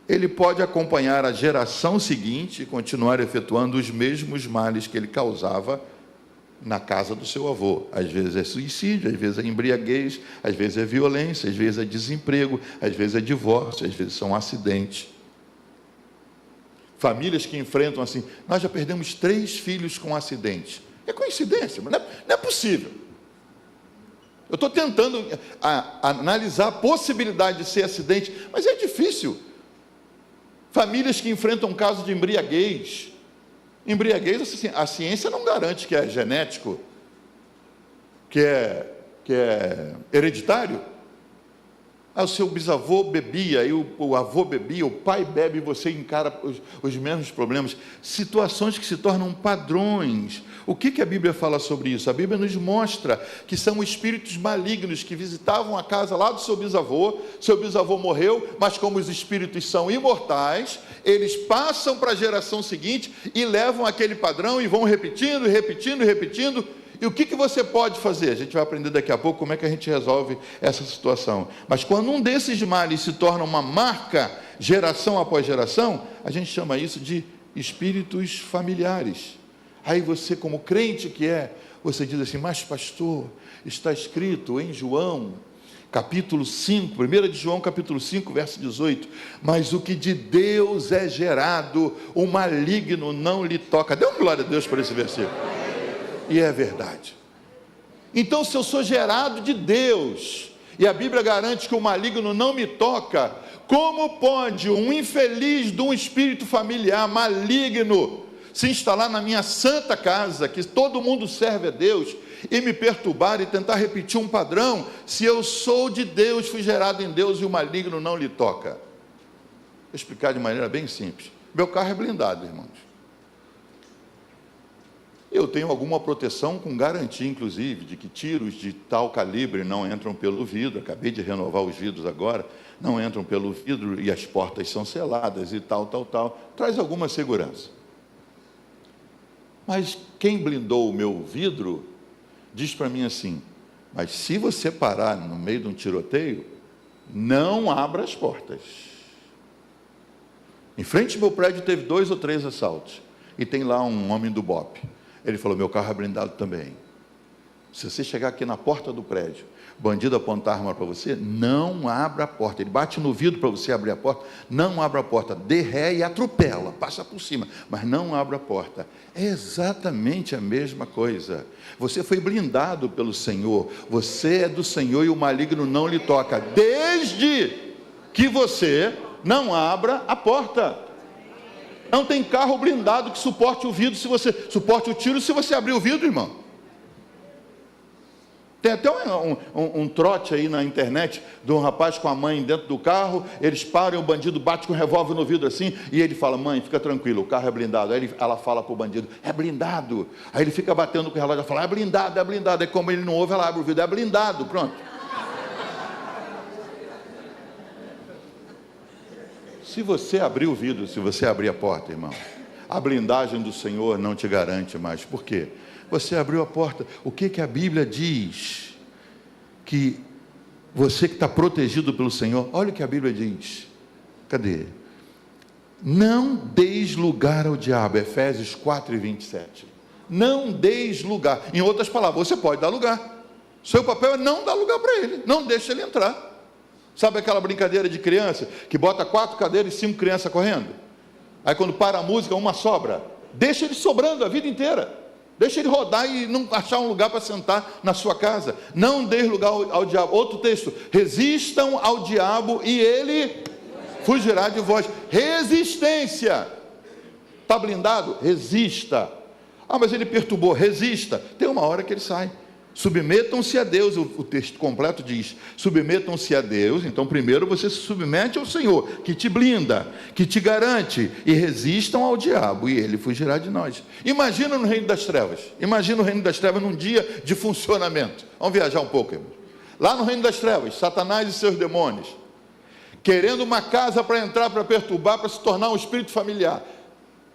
ele pode acompanhar a geração seguinte e continuar efetuando os mesmos males que ele causava na casa do seu avô. Às vezes é suicídio, às vezes é embriaguez, às vezes é violência, às vezes é desemprego, às vezes é divórcio, às vezes são acidentes. Famílias que enfrentam assim, nós já perdemos 3 filhos com acidente. É coincidência, mas não é possível. Eu estou tentando analisar a possibilidade de ser acidente, mas é difícil. Famílias que enfrentam casos de embriaguez. Embriaguez, assim, a ciência não garante que é genético, que é hereditário. O seu bisavô bebia, e o avô bebia, o pai bebe, e você encara os mesmos problemas. Situações que se tornam padrões. O que a Bíblia fala sobre isso? A Bíblia nos mostra que são espíritos malignos que visitavam a casa lá do seu bisavô morreu, mas como os espíritos são imortais, eles passam para a geração seguinte e levam aquele padrão e vão repetindo, repetindo, repetindo. E o que você pode fazer? A gente vai aprender daqui a pouco como é que a gente resolve essa situação. Mas quando um desses males se torna uma marca, geração após geração, a gente chama isso de espíritos familiares. Aí você, como crente que é, você diz assim, mas pastor, está escrito em João, capítulo 5, 1 de João, capítulo 5, verso 18, mas o que de Deus é gerado, o maligno não lhe toca. Dê uma glória a Deus por esse versículo. E é verdade. Então, se eu sou gerado de Deus, e a Bíblia garante que o maligno não me toca, como pode um infeliz de um espírito familiar maligno se instalar na minha santa casa, que todo mundo serve a Deus, e me perturbar e tentar repetir um padrão, se eu sou de Deus, fui gerado em Deus e o maligno não lhe toca? Vou explicar de maneira bem simples. Meu carro é blindado, irmãos. Eu tenho alguma proteção com garantia, inclusive, de que tiros de tal calibre não entram pelo vidro. Acabei de renovar os vidros agora, não entram pelo vidro e as portas são seladas e tal. Traz alguma segurança. Mas quem blindou o meu vidro diz para mim assim, mas se você parar no meio de um tiroteio, não abra as portas. Em frente ao meu prédio teve 2 ou 3 assaltos, e tem lá um homem do BOPE. Ele falou, meu carro é blindado também. Se você chegar aqui na porta do prédio, bandido apontar a arma para você, não abra a porta. Ele bate no vidro para você abrir a porta, não abra a porta, dê ré e atropela, passa por cima, mas não abra a porta. É exatamente a mesma coisa. Você foi blindado pelo Senhor, você é do Senhor e o maligno não lhe toca, desde que você não abra a porta. Não tem carro blindado que suporte o vidro, suporte o tiro se você abrir o vidro, irmão. Tem até um trote aí na internet de um rapaz com a mãe dentro do carro, eles param e o bandido bate com o revólver no vidro assim, e ele fala, mãe, fica tranquilo, o carro é blindado. Aí ela fala para o bandido, é blindado. Aí ele fica batendo com o relógio e fala, é blindado, é blindado. Aí como ele não ouve, ela abre o vidro, é blindado, pronto. Se você abrir o vidro, se você abrir a porta, irmão, a blindagem do Senhor não te garante mais. Por quê? Você abriu a porta. O que a Bíblia diz? Que você que está protegido pelo Senhor, olha o que a Bíblia diz. Cadê? Não deis lugar ao diabo, Efésios 4:27. Não deis lugar. Em outras palavras, você pode dar lugar. Seu papel é não dar lugar para ele, não deixa ele entrar. Sabe aquela brincadeira de criança, que bota 4 cadeiras e 5 crianças correndo? Aí quando para a música, uma sobra. Deixa ele sobrando a vida inteira. Deixa ele rodar e não achar um lugar para sentar na sua casa. Não dê lugar ao diabo. Outro texto: resistam ao diabo e ele fugirá de vós. Resistência. Está blindado? Resista. Ah, mas ele perturbou. Resista. Tem uma hora que ele sai. Submetam-se a Deus. O texto completo diz: submetam-se a Deus. Então primeiro você se submete ao Senhor, que te blinda, que te garante, e resistam ao diabo e ele fugirá de nós. Imagina no reino das trevas. Imagina o reino das trevas num dia de funcionamento. Vamos viajar um pouco, irmãos. Lá no reino das trevas, Satanás e seus demônios, querendo uma casa para entrar, para perturbar, para se tornar um espírito familiar.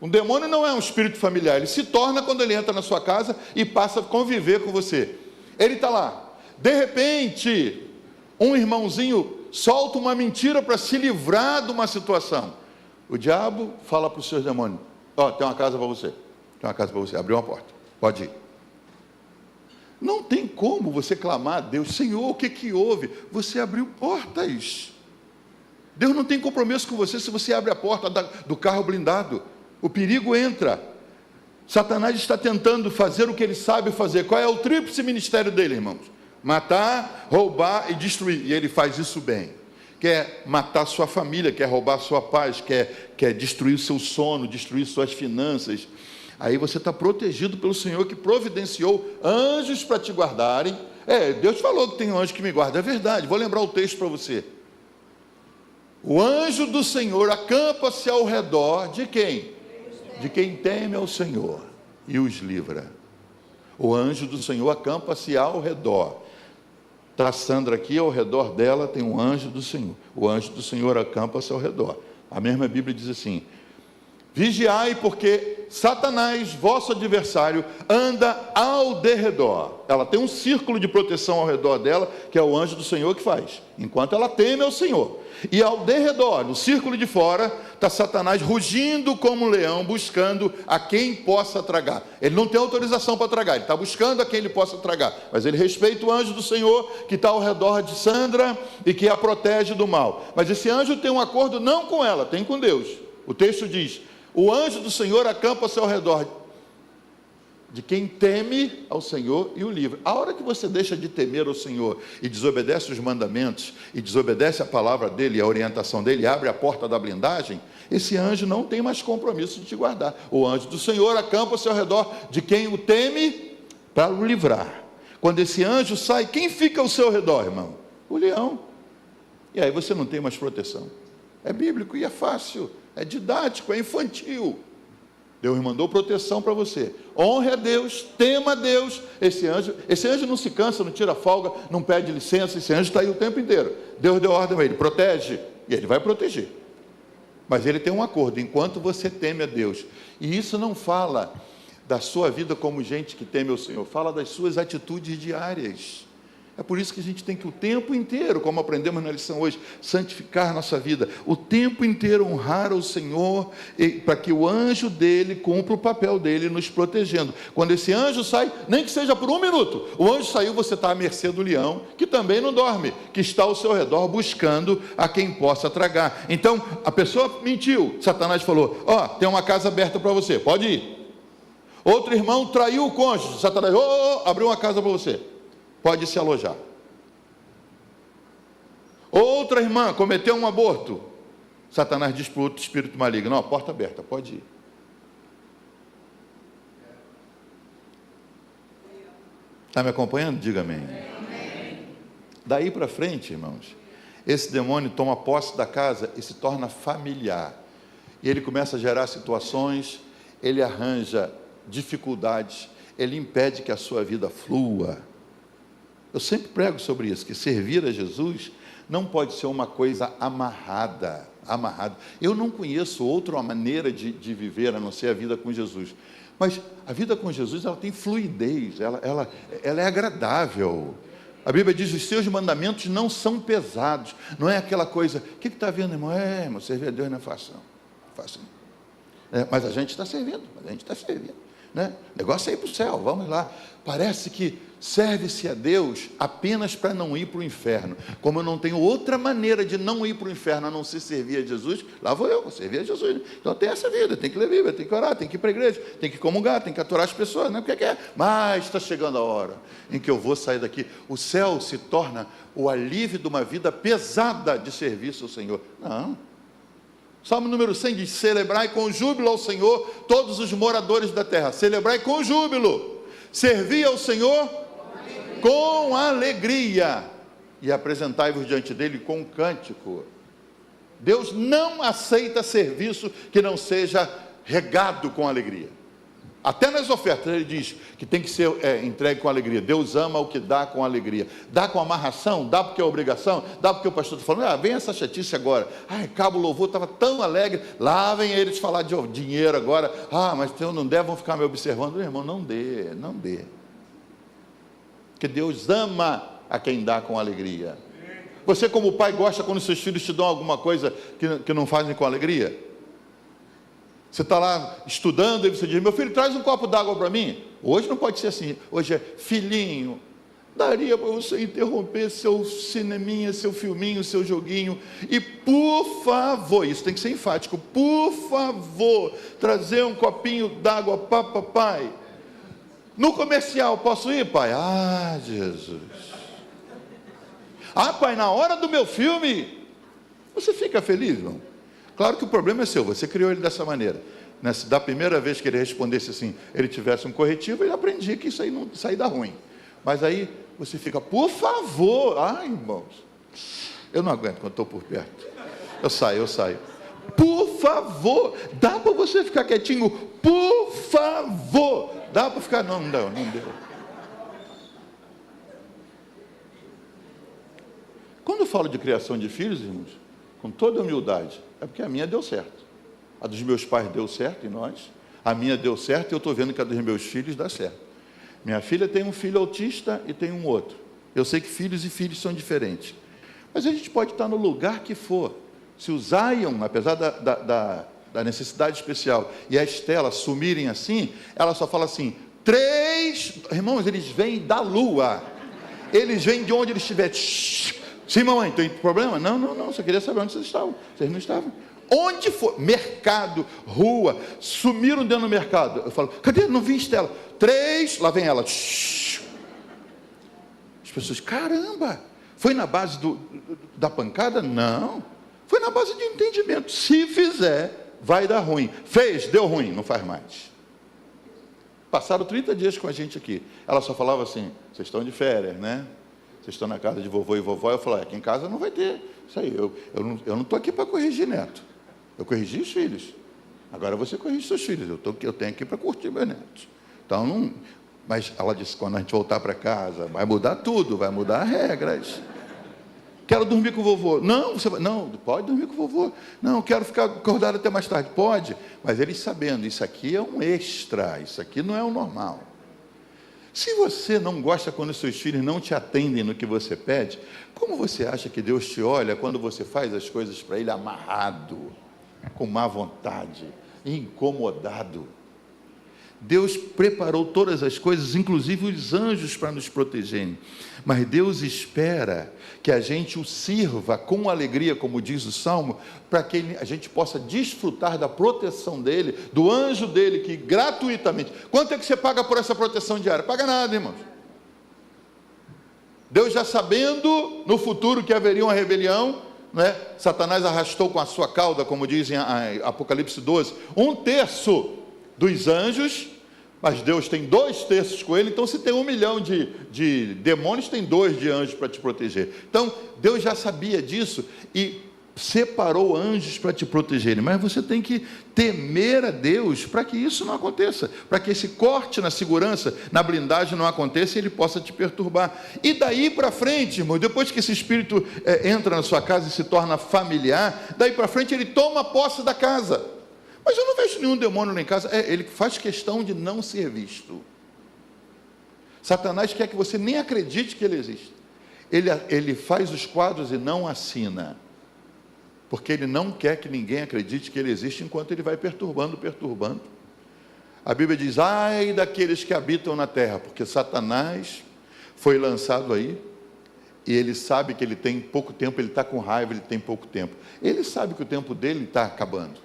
Um demônio não é um espírito familiar, ele se torna quando ele entra na sua casa e passa a conviver com você. Ele está lá, de repente, um irmãozinho solta uma mentira para se livrar de uma situação. O diabo fala para os seus demônios: ó, tem uma casa para você, tem uma casa para você, abriu uma porta, pode ir. Não tem como você clamar a Deus: Senhor, o que houve? Você abriu portas. Deus não tem compromisso com você se você abre a porta do carro blindado. O perigo entra. Satanás está tentando fazer o que ele sabe fazer. Qual é o tríplice ministério dele, irmãos? Matar, roubar e destruir. E ele faz isso bem. Quer matar sua família, quer roubar sua paz, quer destruir o seu sono, destruir suas finanças. Aí você está protegido pelo Senhor, que providenciou anjos para te guardarem. Deus falou que tem um anjo que me guarda. É verdade. Vou lembrar o texto para você. O anjo do Senhor acampa-se ao redor de quem? De quem teme ao Senhor e os livra. O anjo do Senhor acampa-se ao redor. Está a Sandra aqui, ao redor dela tem um anjo do Senhor. O anjo do Senhor acampa-se ao redor. A mesma Bíblia diz assim: vigiai, porque Satanás, vosso adversário, anda ao derredor. Ela tem um círculo de proteção ao redor dela, que é o anjo do Senhor que faz, enquanto ela teme ao Senhor. E ao derredor, no círculo de fora, está Satanás rugindo como um leão, buscando a quem possa tragar. Ele não tem autorização para tragar, ele está buscando a quem ele possa tragar. Mas ele respeita o anjo do Senhor, que está ao redor de Sandra e que a protege do mal. Mas esse anjo tem um acordo não com ela, tem com Deus. O texto diz: o anjo do Senhor acampa-se ao redor de quem teme ao Senhor e o livra. A hora que você deixa de temer ao Senhor e desobedece os mandamentos, e desobedece a palavra dele, a orientação dele, e abre a porta da blindagem, esse anjo não tem mais compromisso de te guardar. O anjo do Senhor acampa-se ao redor de quem o teme para o livrar. Quando esse anjo sai, quem fica ao seu redor, irmão? O leão. E aí você não tem mais proteção. É bíblico e é fácil. É didático, é infantil. Deus mandou proteção para você. Honre a Deus, tema a Deus. Esse anjo não se cansa, não tira folga, não pede licença. Esse anjo está aí o tempo inteiro. Deus deu ordem a ele: protege. E ele vai proteger. Mas ele tem um acordo: enquanto você teme a Deus. E isso não fala da sua vida como gente que teme ao Senhor, fala das suas atitudes diárias. É por isso que a gente tem que o tempo inteiro, como aprendemos na lição hoje, santificar nossa vida, o tempo inteiro honrar o Senhor, para que o anjo dele cumpra o papel dele nos protegendo. Quando esse anjo sai, nem que seja por 1 minuto, o anjo saiu, você está à mercê do leão, que também não dorme, que está ao seu redor buscando a quem possa tragar. Então, a pessoa mentiu, Satanás falou: ó, tem uma casa aberta para você, pode ir. Outro irmão traiu o cônjuge, Satanás, abriu uma casa para você, pode se alojar. Outra irmã cometeu um aborto, Satanás diz para o outro espírito maligno: não, porta aberta, pode ir. Está me acompanhando? Diga amém. Daí para frente, irmãos, esse demônio toma posse da casa e se torna familiar. E ele começa a gerar situações, ele arranja dificuldades, ele impede que a sua vida flua. Eu sempre prego sobre isso, que servir a Jesus não pode ser uma coisa amarrada. Eu não conheço outra maneira de viver a não ser a vida com Jesus. Mas a vida com Jesus, ela tem fluidez, ela é agradável. A Bíblia diz: os seus mandamentos não são pesados. Não é aquela coisa: o que está vendo, irmão? Irmão, servir a Deus não é fácil. faz assim. Mas a gente está servindo, né? O negócio é ir para o céu, vamos lá. Parece que serve-se a Deus apenas para não ir para o inferno. Como eu não tenho outra maneira de não ir para o inferno a não ser servir a Jesus, lá vou eu servir a Jesus. Então tem essa vida, tem que ler Bíblia, tem que orar, tem que ir para a igreja, tem que comungar, tem que aturar as pessoas, não é porque quer. Mas está chegando a hora em que eu vou sair daqui. O céu se torna o alívio de uma vida pesada de serviço ao Senhor. Não. Salmo número 100 diz: celebrai com júbilo ao Senhor todos os moradores da terra. Celebrai com júbilo. Servi ao Senhor com alegria. E apresentai-vos diante dele com um cântico. Deus não aceita serviço que não seja regado com alegria. Até nas ofertas ele diz que tem que ser entregue com alegria. Deus ama o que dá com alegria. Dá com amarração, dá porque é obrigação, dá porque o pastor está falando, vem essa chatice agora. Cabo louvor, estava tão alegre. Lá vem eles falar de dinheiro agora. Mas eu não der, vão ficar me observando. Meu irmão, não dê. Porque Deus ama a quem dá com alegria. Você como pai gosta quando seus filhos te dão alguma coisa que não fazem com alegria? Você está lá estudando e você diz: meu filho, traz um copo d'água para mim. Hoje não pode ser assim. Hoje é: filhinho, daria para você interromper seu cineminha, seu filminho, seu joguinho, e por favor, isso tem que ser enfático, por favor, trazer um copinho d'água para papai. No comercial, posso ir, pai? Jesus. Pai, na hora do meu filme, você fica feliz, irmão? Claro que o problema é seu, você criou ele dessa maneira. Se da primeira vez que ele respondesse assim, ele tivesse um corretivo, ele aprendia que isso aí não saía da ruim. Mas aí você fica: por favor. Irmãos, eu não aguento quando estou por perto. Eu saio. Por favor, dá para você ficar quietinho? Por favor. Dá para ficar? Não deu. Quando eu falo de criação de filhos, irmãos, com toda humildade, é porque a minha deu certo. A dos meus pais deu certo em nós. A minha deu certo e eu estou vendo que a dos meus filhos dá certo. Minha filha tem um filho autista e tem um outro. Eu sei que filhos e filhos são diferentes. Mas a gente pode estar no lugar que for. Se o Zion, apesar da necessidade especial, e a Estela sumirem assim, ela só fala assim: 3... Irmãos, eles vêm da lua. Eles vêm de onde eles estiverem. Sim, mamãe, tem problema? Não, só queria saber onde vocês estavam. Vocês não estavam. Onde for, mercado, rua, sumiram dentro do mercado. Eu falo: cadê? Não vi Estela. 3, lá vem ela. As pessoas: caramba, foi na base da pancada? Não, foi na base de entendimento. Se fizer, vai dar ruim. Fez, deu ruim, não faz mais. Passaram 30 dias com a gente aqui. Ela só falava assim: vocês estão de férias, né? Vocês estão na casa de vovô e vovó. Eu falei: aqui em casa não vai ter isso aí. Eu não estou aqui para corrigir neto. Eu corrigi os filhos. Agora você corrige seus filhos. Eu tenho aqui para curtir meus netos. Então, não... Mas ela disse: quando a gente voltar para casa, vai mudar tudo, vai mudar as regras. Quero dormir com o vovô. Não, pode dormir com o vovô. Não, quero ficar acordado até mais tarde. Pode. Mas eles sabendo, isso aqui é um extra, isso aqui não é o normal. Se você não gosta quando os seus filhos não te atendem no que você pede, como você acha que Deus te olha quando você faz as coisas para Ele amarrado, com má vontade, incomodado? Deus preparou todas as coisas, inclusive os anjos, para nos protegerem. Mas Deus espera que a gente o sirva com alegria, como diz o Salmo, para que a gente possa desfrutar da proteção dele, do anjo dele, que gratuitamente... Quanto é que você paga por essa proteção diária? Paga nada, irmãos. Deus, já sabendo no futuro que haveria uma rebelião, né? Satanás arrastou com a sua cauda, como diz em Apocalipse 12, 1/3 dos anjos, mas Deus tem 2/3 com ele. Então, se tem 1 milhão de demônios, tem 2 de anjos para te proteger. Então, Deus já sabia disso e separou anjos para te protegerem. Mas você tem que temer a Deus para que isso não aconteça, para que esse corte na segurança, na blindagem não aconteça e ele possa te perturbar. E daí para frente, irmão, depois que esse espírito entra na sua casa e se torna familiar, daí para frente ele toma posse da casa. Mas eu não vejo nenhum demônio lá em casa. Ele faz questão de não ser visto. Satanás quer que você nem acredite que ele existe. Ele faz os quadros e não assina. Porque ele não quer que ninguém acredite que ele existe enquanto ele vai perturbando. A Bíblia diz: ai daqueles que habitam na terra, porque Satanás foi lançado aí, e ele sabe que ele tem pouco tempo, ele está com raiva, ele tem pouco tempo. Ele sabe que o tempo dele está acabando.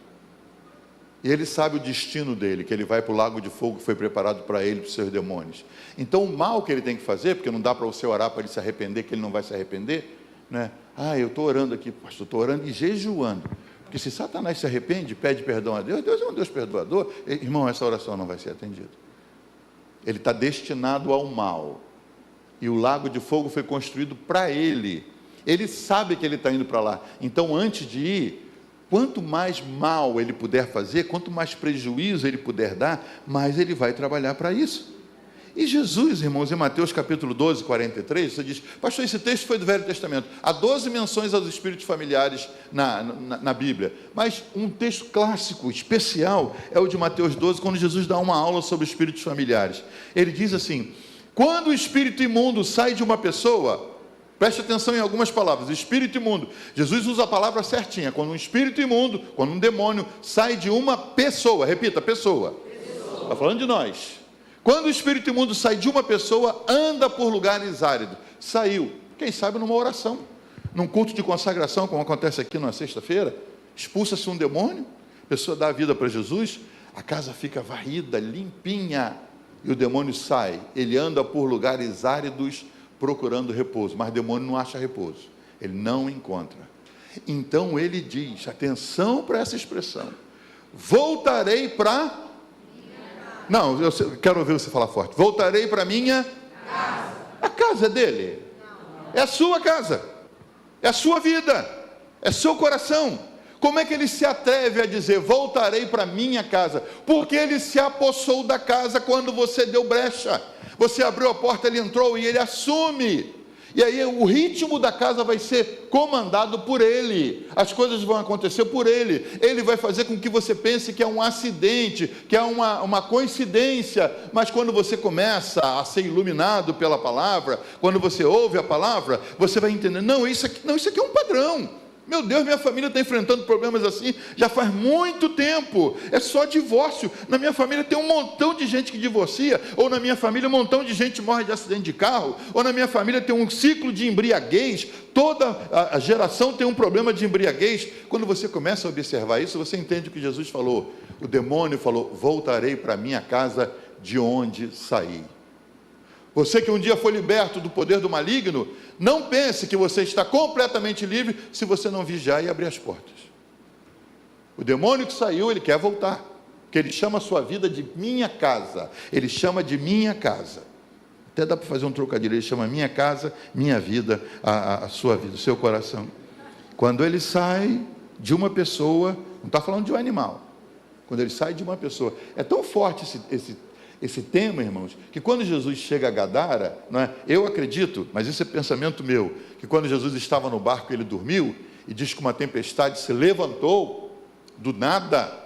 E ele sabe o destino dele, que ele vai para o lago de fogo que foi preparado para ele, para os seus demônios. Então o mal que ele tem que fazer, porque não dá para você orar para ele se arrepender, que ele não vai se arrepender, né? Ah, eu estou orando aqui, pastor, estou orando e jejuando. Porque se Satanás se arrepende, pede perdão a Deus, Deus é um Deus perdoador, irmão, essa oração não vai ser atendida. Ele está destinado ao mal. E o lago de fogo foi construído para ele. Ele sabe que ele está indo para lá. Então, antes de ir, quanto mais mal ele puder fazer, quanto mais prejuízo ele puder dar, mais ele vai trabalhar para isso. E Jesus, irmãos, em Mateus capítulo 12, 43, você diz: pastor, esse texto foi do Velho Testamento. Há 12 menções aos espíritos familiares na Bíblia. Mas um texto clássico, especial, é o de Mateus 12, quando Jesus dá uma aula sobre espíritos familiares. Ele diz assim: quando o espírito imundo sai de uma pessoa, preste atenção em algumas palavras, espírito imundo, Jesus usa a palavra certinha, quando um espírito imundo, quando um demônio sai de uma pessoa, repita, pessoa. Está falando de nós. Quando o espírito imundo sai de uma pessoa, anda por lugares áridos. Saiu, quem sabe numa oração, num culto de consagração, como acontece aqui na sexta-feira, expulsa-se um demônio, a pessoa dá a vida para Jesus, a casa fica varrida, limpinha, e o demônio sai. Ele anda por lugares áridos procurando repouso, mas o demônio não acha repouso, ele não encontra. Então ele diz, atenção para essa expressão: voltarei para... Não, eu quero ouvir você falar forte. Voltarei para minha casa. A casa é dele. É a sua casa. É a sua vida. É seu coração. Como é que ele se atreve a dizer voltarei para minha casa? Porque ele se apossou da casa quando você deu brecha. Você abriu a porta, ele entrou e ele assume. E aí o ritmo da casa vai ser comandado por ele, as coisas vão acontecer por ele, ele vai fazer com que você pense que é um acidente, que é uma coincidência, mas quando você começa a ser iluminado pela palavra, quando você ouve a palavra, você vai entender, não, isso aqui é um padrão. Meu Deus, minha família está enfrentando problemas assim já faz muito tempo. É só divórcio. Na minha família tem um montão de gente que divorcia, ou na minha família um montão de gente morre de acidente de carro, ou na minha família tem um ciclo de embriaguez. Toda a geração tem um problema de embriaguez. Quando você começa a observar isso, você entende o que Jesus falou. O demônio falou: voltarei para minha casa de onde saí. Você que um dia foi liberto do poder do maligno, não pense que você está completamente livre se você não vigiar e abrir as portas. O demônio que saiu, ele quer voltar, porque ele chama a sua vida de minha casa. Ele chama de minha casa. Até dá para fazer um trocadilho, ele chama minha casa, minha vida, a sua vida, o seu coração. Quando ele sai de uma pessoa, não está falando de um animal, quando ele sai de uma pessoa, é tão forte esse tema, irmãos, que quando Jesus chega a Gadara, não é? Eu acredito, mas isso é pensamento meu, que quando Jesus estava no barco, ele dormiu, e diz que uma tempestade se levantou, do nada,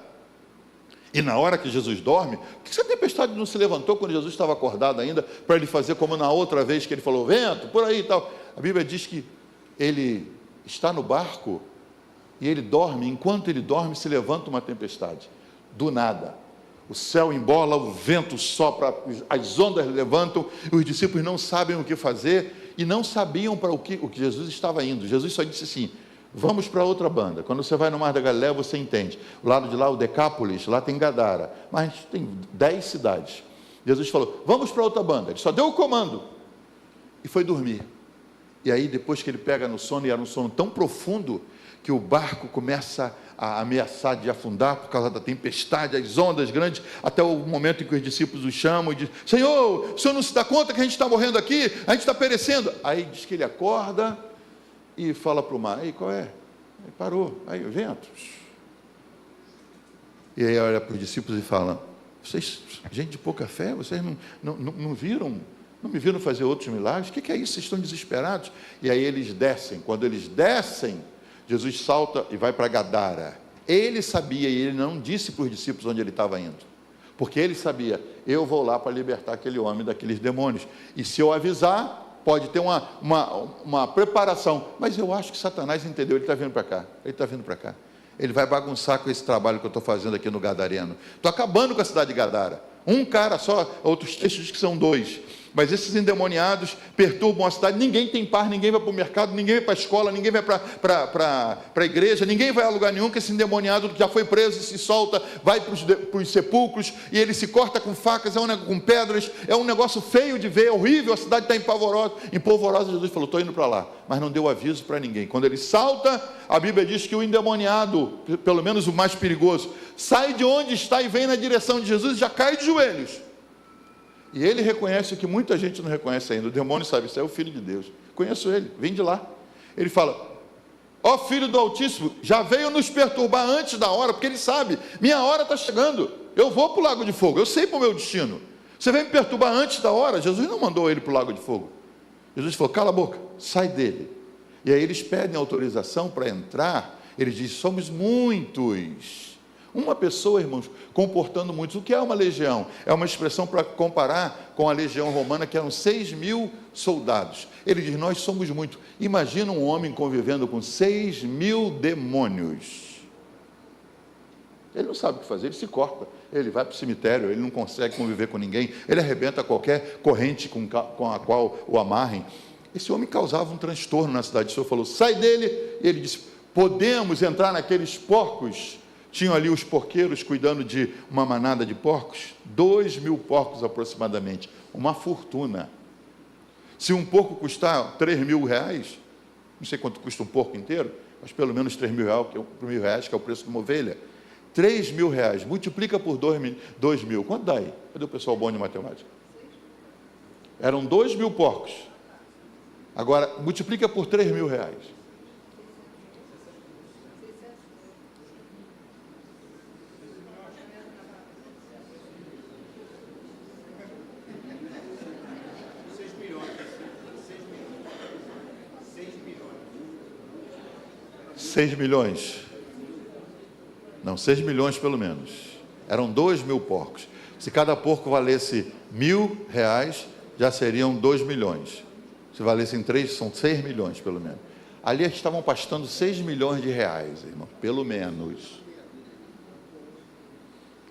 e na hora que Jesus dorme, por que essa tempestade não se levantou quando Jesus estava acordado ainda, para ele fazer como na outra vez que ele falou, vento, por aí e tal? A Bíblia diz que ele está no barco, e ele dorme, enquanto ele dorme, se levanta uma tempestade, do nada. O céu embola, o vento sopra, as ondas levantam, e os discípulos não sabem o que fazer, e não sabiam para o que Jesus estava indo. Jesus só disse assim, vamos para outra banda. Quando você vai no Mar da Galileia, você entende. O lado de lá, o Decápolis, lá tem Gadara, mas tem 10 cidades. Jesus falou, vamos para outra banda. Ele só deu o comando, e foi dormir. E aí, depois que ele pega no sono, e era um sono tão profundo, que o barco começa a ameaçar de afundar por causa da tempestade, as ondas grandes, até o momento em que os discípulos o chamam e dizem, Senhor, o Senhor não se dá conta que a gente está morrendo aqui? A gente está perecendo. Aí diz que ele acorda e fala para o mar, aí qual é? Aí parou, aí o vento. E aí olha para os discípulos e fala, vocês, gente de pouca fé, vocês não viram, não me viram fazer outros milagres? O que é isso? Vocês estão desesperados? E aí eles descem, quando eles descem, Jesus salta e vai para Gadara. Ele sabia, e ele não disse para os discípulos onde ele estava indo, porque ele sabia, eu vou lá para libertar aquele homem daqueles demônios, e se eu avisar, pode ter uma preparação, mas eu acho que Satanás entendeu, ele está vindo para cá, ele vai bagunçar com esse trabalho que eu estou fazendo aqui no Gadareno, estou acabando com a cidade de Gadara, um cara só, outros textos dizem que são 2, mas esses endemoniados perturbam a cidade, ninguém tem paz, ninguém vai para o mercado, ninguém vai para a escola, ninguém vai para a igreja, ninguém vai a lugar nenhum, que esse endemoniado já foi preso e se solta, vai para os sepulcros, e ele se corta com facas, com pedras, é um negócio feio de ver, é horrível, a cidade está empolvorosa. Jesus falou, estou indo para lá, mas não deu aviso para ninguém. Quando ele salta, a Bíblia diz que o endemoniado, pelo menos o mais perigoso, sai de onde está e vem na direção de Jesus e já cai de joelhos. E ele reconhece o que muita gente não reconhece ainda. O demônio sabe, isso é o Filho de Deus. Conheço ele, vem de lá. Ele fala, ó Filho do Altíssimo, já veio nos perturbar antes da hora, porque ele sabe, minha hora está chegando, eu vou para o lago de fogo, eu sei para o meu destino. Você vem me perturbar antes da hora? Jesus não mandou ele para o lago de fogo. Jesus falou, cala a boca, sai dele. E aí eles pedem autorização para entrar, eles dizem, somos muitos. Uma pessoa, irmãos, comportando muitos. O que é uma legião? É uma expressão para comparar com a legião romana, que eram 6.000 soldados. Ele diz, nós somos muitos. Imagina um homem convivendo com 6.000 demônios. Ele não sabe o que fazer, ele se corta. Ele vai para o cemitério, ele não consegue conviver com ninguém. Ele arrebenta qualquer corrente com a qual o amarrem. Esse homem causava um transtorno na cidade. O Senhor falou, sai dele. E ele disse, podemos entrar naqueles porcos? Tinham ali os porqueiros cuidando de uma manada de porcos, 2.000 porcos aproximadamente, uma fortuna. Se um porco custar R$3.000, não sei quanto custa um porco inteiro, mas pelo menos R$3.000, que é o preço de uma ovelha, R$3.000, multiplica por 2.000, quanto dá aí? Cadê o pessoal bom de matemática? Eram 2.000 porcos, agora multiplica por R$3.000. 6 milhões. Não, 6 milhões pelo menos. Eram 2.000 porcos. Se cada porco valesse R$1.000, já seriam 2 milhões. Se valessem 3, são 6 milhões pelo menos. Ali estavam pastando 6 milhões de reais, irmão, pelo menos.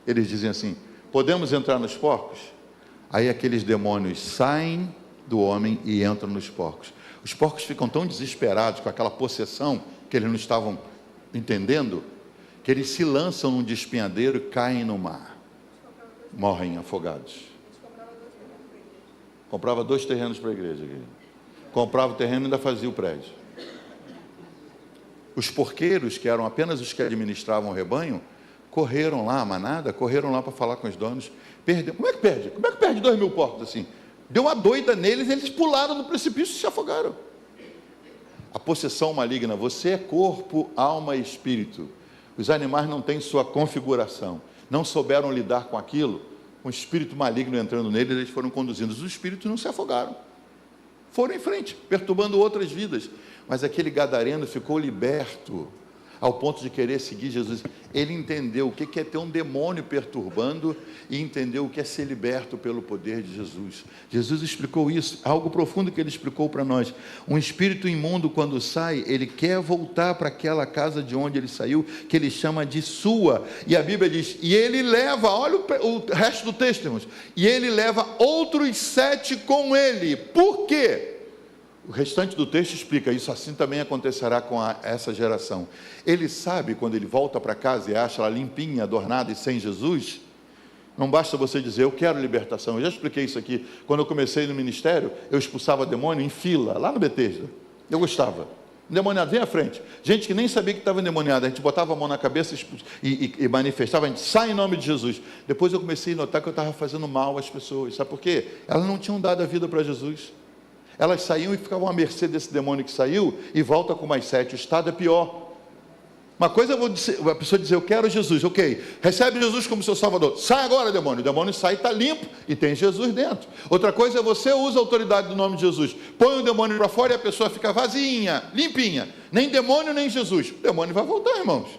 Eles dizem assim, podemos entrar nos porcos? Aí aqueles demônios saem do homem e entram nos porcos. Os porcos ficam tão desesperados com aquela possessão que eles não estavam entendendo, que eles se lançam num despenhadeiro e caem no mar. Morrem afogados. Comprava 2 terrenos para a igreja. Comprava o terreno e ainda fazia o prédio. Os porqueiros, que eram apenas os que administravam o rebanho, correram lá, a manada, correram lá para falar com os donos. Perdeu. Como é que perde? Como é que perde 2.000 porcos assim? Deu uma doida neles, eles pularam do precipício e se afogaram. A possessão maligna, você é corpo, alma e espírito. Os animais não têm sua configuração, não souberam lidar com aquilo, um espírito maligno entrando neles, eles foram conduzidos. Os espíritos não se afogaram, foram em frente, perturbando outras vidas. Mas aquele gadareno ficou liberto, ao ponto de querer seguir Jesus. Ele entendeu o que é ter um demônio perturbando e entendeu o que é ser liberto pelo poder de Jesus. Jesus explicou isso, algo profundo que ele explicou para nós. Um espírito imundo, quando sai, ele quer voltar para aquela casa de onde ele saiu, que ele chama de sua. E a Bíblia diz, e ele leva, olha o resto do texto, irmãos, e ele leva outros 7 com ele. Por quê? O restante do texto explica isso, assim também acontecerá com essa geração. Ele sabe, quando ele volta para casa e acha ela limpinha, adornada e sem Jesus, não basta você dizer, eu quero libertação. Eu já expliquei isso aqui. Quando eu comecei no ministério, eu expulsava demônio em fila, lá no Betesda. Eu gostava. Endemoniado, vem à frente. Gente que nem sabia que estava endemoniada, a gente botava a mão na cabeça e manifestava, a gente sai em nome de Jesus. Depois eu comecei a notar que eu estava fazendo mal às pessoas. Sabe por quê? Elas não tinham dado a vida para Jesus. Elas saíam e ficavam à mercê desse demônio que saiu e volta com mais 7. O estado é pior. Uma coisa é a pessoa dizer, eu quero Jesus, ok, recebe Jesus como seu Salvador, sai agora demônio, o demônio sai e está limpo e tem Jesus dentro. Outra coisa é você usa a autoridade do nome de Jesus, põe o demônio para fora e a pessoa fica vazinha, limpinha, nem demônio nem Jesus, o demônio vai voltar, irmãos,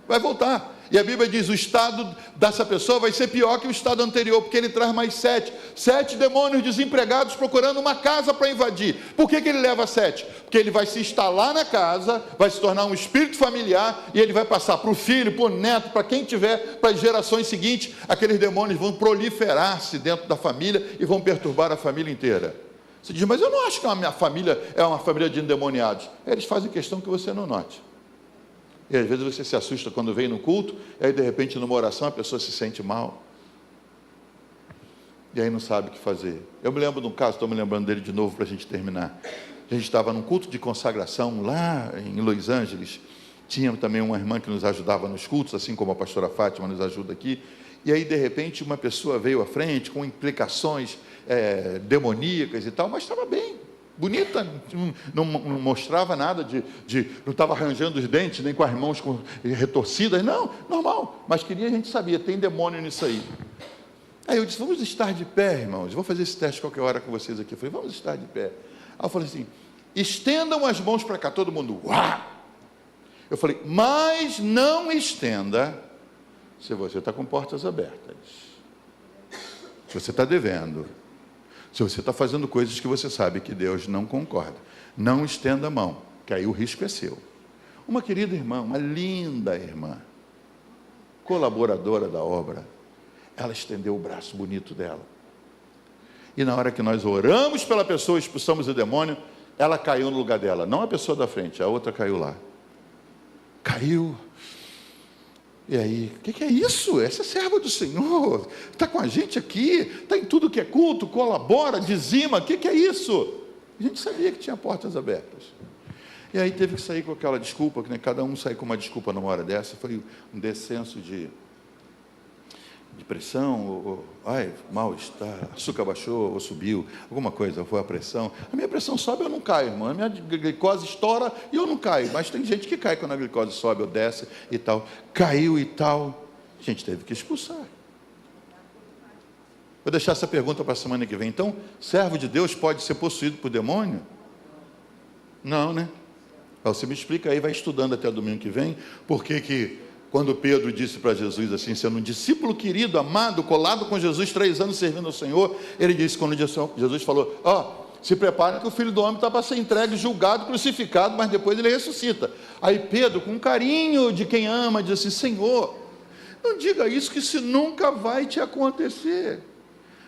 vai voltar. E a Bíblia diz, o estado dessa pessoa vai ser pior que o estado anterior, porque ele traz mais 7 demônios desempregados procurando uma casa para invadir. Por que ele leva 7? Porque ele vai se instalar na casa, vai se tornar um espírito familiar, e ele vai passar para o filho, para o neto, para quem tiver, para as gerações seguintes. Aqueles demônios vão proliferar-se dentro da família e vão perturbar a família inteira. Você diz, mas eu não acho que a minha família é uma família de endemoniados. Eles fazem questão que você não note. E às vezes você se assusta quando vem no culto, e aí de repente numa oração a pessoa se sente mal. E aí não sabe o que fazer. Eu me lembro de um caso, estou me lembrando dele de novo para a gente terminar. A gente estava num culto de consagração lá em Los Angeles. Tinha também uma irmã que nos ajudava nos cultos, assim como a pastora Fátima nos ajuda aqui. E aí de repente uma pessoa veio à frente com implicações demoníacas e tal, mas estava bem, bonita, não mostrava nada não estava arranjando os dentes, nem com as mãos retorcidas, não, normal, mas a gente sabia, tem demônio nisso aí. Aí eu disse, vamos estar de pé, irmãos, eu vou fazer esse teste qualquer hora com vocês aqui. Eu falei, vamos estar de pé. Aí eu falei assim, estendam as mãos para cá, todo mundo, uau! Eu falei, mas não estenda se você está com portas abertas, se você está devendo, se você está fazendo coisas que você sabe que Deus não concorda. Não estenda a mão, que aí o risco é seu. Uma querida irmã, uma linda irmã, colaboradora da obra, ela estendeu o braço bonito dela. E na hora que nós oramos pela pessoa, expulsamos o demônio, ela caiu no lugar dela. Não a pessoa da frente, a outra caiu lá. Caiu. E aí, o que é isso? Essa é serva do Senhor, está com a gente aqui, está em tudo que é culto, colabora, dizima, o que é isso? A gente sabia que tinha portas abertas. E aí teve que sair com aquela desculpa, que cada um sai com uma desculpa numa hora dessa, foi um descenso de pressão, mal-estar, açúcar baixou ou subiu, alguma coisa, foi a pressão. A minha pressão sobe, eu não caio, irmão. A minha glicose estoura e eu não caio. Mas tem gente que cai quando a glicose sobe ou desce e tal. Caiu e tal. A gente teve que expulsar. Vou deixar essa pergunta para a semana que vem. Então, servo de Deus pode ser possuído por demônio? Não, né? Você me explica aí, vai estudando até domingo que vem, por que quando Pedro disse para Jesus assim, sendo um discípulo querido, amado, colado com Jesus, 3 anos servindo ao Senhor, ele disse, quando Jesus falou, se prepare que o Filho do Homem está para ser entregue, julgado, crucificado, mas depois ele ressuscita. Aí Pedro, com carinho de quem ama, diz assim, Senhor, não diga isso, que isso nunca vai te acontecer.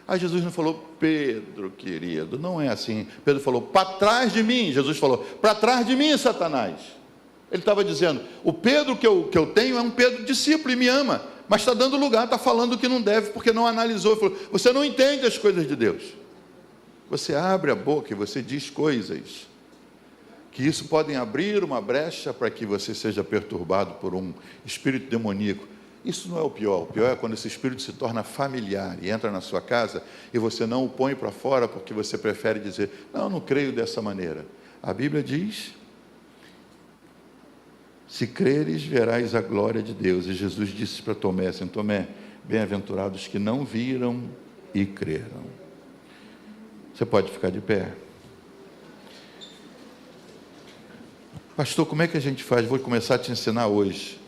Aí Jesus não falou, Pedro, querido, não é assim. Pedro falou, para trás de mim. Jesus falou, para trás de mim, Satanás. Ele estava dizendo, o Pedro que eu tenho é um Pedro discípulo e me ama, mas está dando lugar, está falando o que não deve, porque não analisou. Ele falou, você não entende as coisas de Deus. Você abre a boca e você diz coisas que isso podem abrir uma brecha para que você seja perturbado por um espírito demoníaco. Isso não é o pior é quando esse espírito se torna familiar e entra na sua casa e você não o põe para fora porque você prefere dizer, não, eu não creio dessa maneira. A Bíblia diz, se creres, verás a glória de Deus. E Jesus disse para Tomé, assim, Tomé, bem-aventurados que não viram e creram. Você pode ficar de pé. Pastor, como é que a gente faz? Vou começar a te ensinar hoje.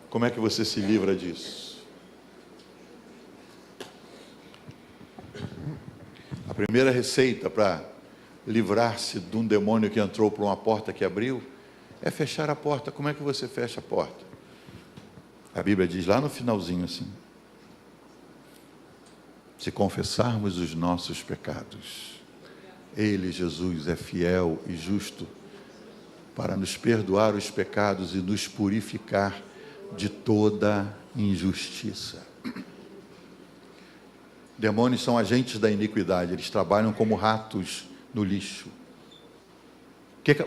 Como é que você se livra disso? A primeira receita para livrar-se de um demônio que entrou por uma porta que abriu é fechar a porta. Como é que você fecha a porta? A Bíblia diz lá no finalzinho assim, se confessarmos os nossos pecados, Ele, Jesus, é fiel e justo para nos perdoar os pecados e nos purificar de toda injustiça. Demônios são agentes da iniquidade, eles trabalham como ratos no lixo.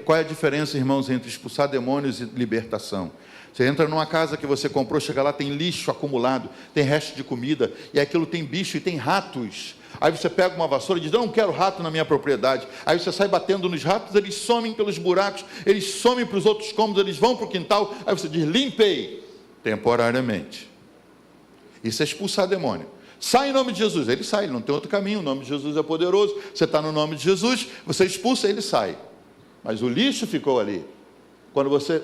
Qual é a diferença, irmãos, entre expulsar demônios e libertação? Você entra numa casa que você comprou, chega lá, tem lixo acumulado, tem resto de comida, e aquilo tem bicho e tem ratos. Aí você pega uma vassoura e diz, não quero rato na minha propriedade. Aí você sai batendo nos ratos, eles somem pelos buracos, eles somem para os outros cômodos, eles vão para o quintal. Aí você diz, limpei, temporariamente. Isso é expulsar demônio. Sai em nome de Jesus, ele sai, ele não tem outro caminho, o nome de Jesus é poderoso. Você está no nome de Jesus, você expulsa, ele sai. Mas o lixo ficou ali. Quando você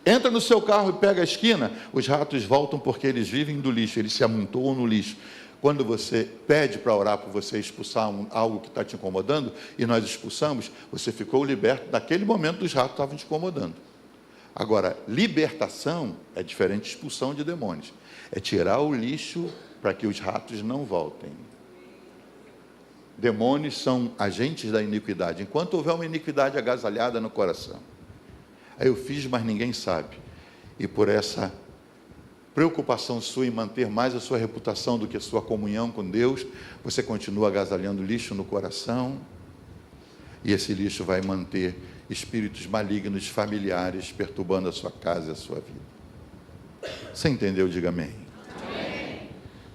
Entra no seu carro e pega a esquina, os ratos voltam porque eles vivem do lixo, eles se amontoam no lixo. Quando você pede para orar por você expulsar algo que está te incomodando, e nós expulsamos, você ficou liberto. Naquele momento os ratos estavam te incomodando. Agora, libertação é diferente de expulsão de demônios. É tirar o lixo para que os ratos não voltem. Demônios são agentes da iniquidade. Enquanto houver uma iniquidade agasalhada no coração, aí eu fiz, mas ninguém sabe. E por essa preocupação sua em manter mais a sua reputação do que a sua comunhão com Deus, você continua agasalhando lixo no coração, e esse lixo vai manter espíritos malignos familiares perturbando a sua casa e a sua vida. Você entendeu? Diga amém. Amém.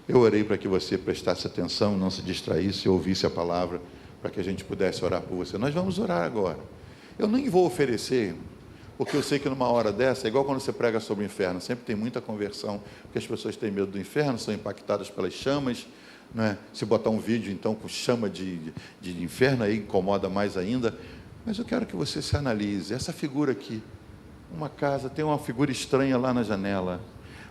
Eu orei para que você prestasse atenção, não se distraísse e ouvisse a palavra, para que a gente pudesse orar por você. Nós vamos orar agora. Eu nem vou oferecer, porque eu sei que numa hora dessa, é igual quando você prega sobre o inferno, sempre tem muita conversão, porque as pessoas têm medo do inferno, são impactadas pelas chamas, não é? Se botar um vídeo então com chama de inferno, aí incomoda mais ainda. Mas eu quero que você se analise. Essa figura aqui, uma casa, tem uma figura estranha lá na janela.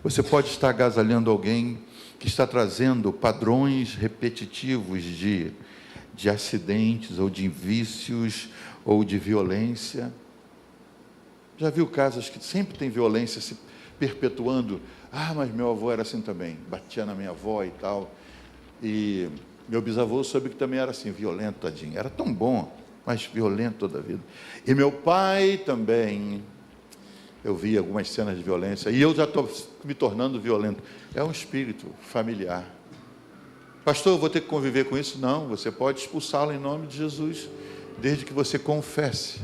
Você pode estar agasalhando alguém que está trazendo padrões repetitivos de acidentes, ou de vícios, ou de violência. Já viu casas que sempre tem violência se perpetuando? Ah, mas meu avô era assim também, batia na minha avó e tal. E meu bisavô soube que também era assim, violento, tadinho. Era tão bom, mas violento toda a vida. E meu pai também, eu vi algumas cenas de violência, e eu já estou me tornando violento. É um espírito familiar. Pastor, eu vou ter que conviver com isso? Não, você pode expulsá-lo em nome de Jesus, desde que você confesse.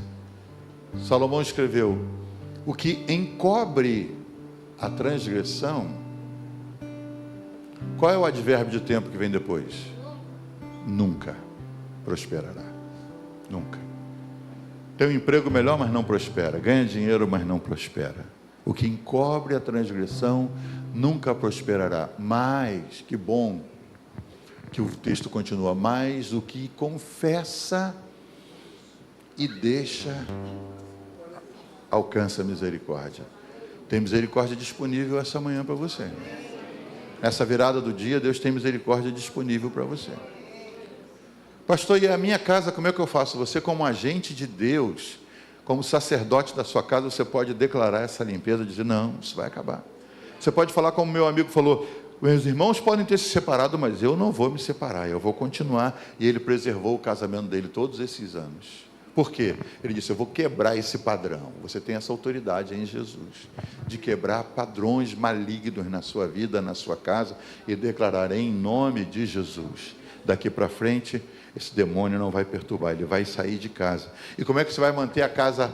Salomão escreveu: o que encobre a transgressão, qual é o advérbio de tempo que vem depois? Nunca prosperará. Nunca. Tem um emprego melhor, mas não prospera. Ganha dinheiro, mas não prospera. O que encobre a transgressão nunca prosperará. Mas, que bom que o texto continua, mais o que confessa e deixa, alcança a misericórdia. Tem misericórdia disponível essa manhã para você. Nessa virada do dia, Deus tem misericórdia disponível para você. Pastor, e a minha casa, como é que eu faço? Você, como agente de Deus, como sacerdote da sua casa, você pode declarar essa limpeza e dizer: não, isso vai acabar. Você pode falar como meu amigo falou: meus irmãos podem ter se separado, mas eu não vou me separar, eu vou continuar. E ele preservou o casamento dele todos esses anos. Por quê? Ele disse: eu vou quebrar esse padrão. Você tem essa autoridade em Jesus, de quebrar padrões malignos na sua vida, na sua casa, e declarar em nome de Jesus: daqui para frente, esse demônio não vai perturbar, ele vai sair de casa. E como é que você vai manter a casa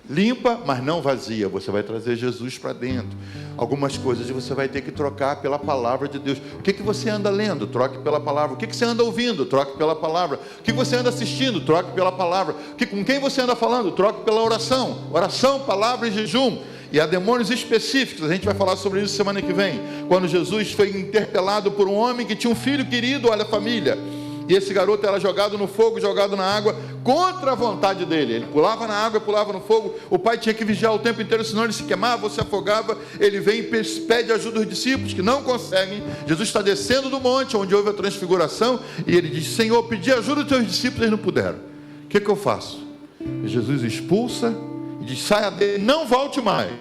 limpa, mas não vazia? Você vai trazer Jesus para dentro. Algumas coisas você vai ter que trocar pela palavra de Deus. O que você anda lendo? Troque pela palavra. O que você anda ouvindo? Troque pela palavra. O que você anda assistindo? Troque pela palavra. Com quem você anda falando? Troque pela oração. Oração, palavra e jejum. E há demônios específicos, a gente vai falar sobre isso semana que vem. Quando Jesus foi interpelado por um homem que tinha um filho querido, olha a família, e esse garoto era jogado no fogo, jogado na água, contra a vontade dele. Ele pulava na água, pulava no fogo. O pai tinha que vigiar o tempo inteiro, senão ele se queimava ou se afogava. Ele vem e pede ajuda dos discípulos, que não conseguem. Jesus está descendo do monte, onde houve a transfiguração, e ele diz: Senhor, pedi ajuda dos teus discípulos, eles não puderam. O que eu faço? E Jesus expulsa e diz: saia dele, não volte mais.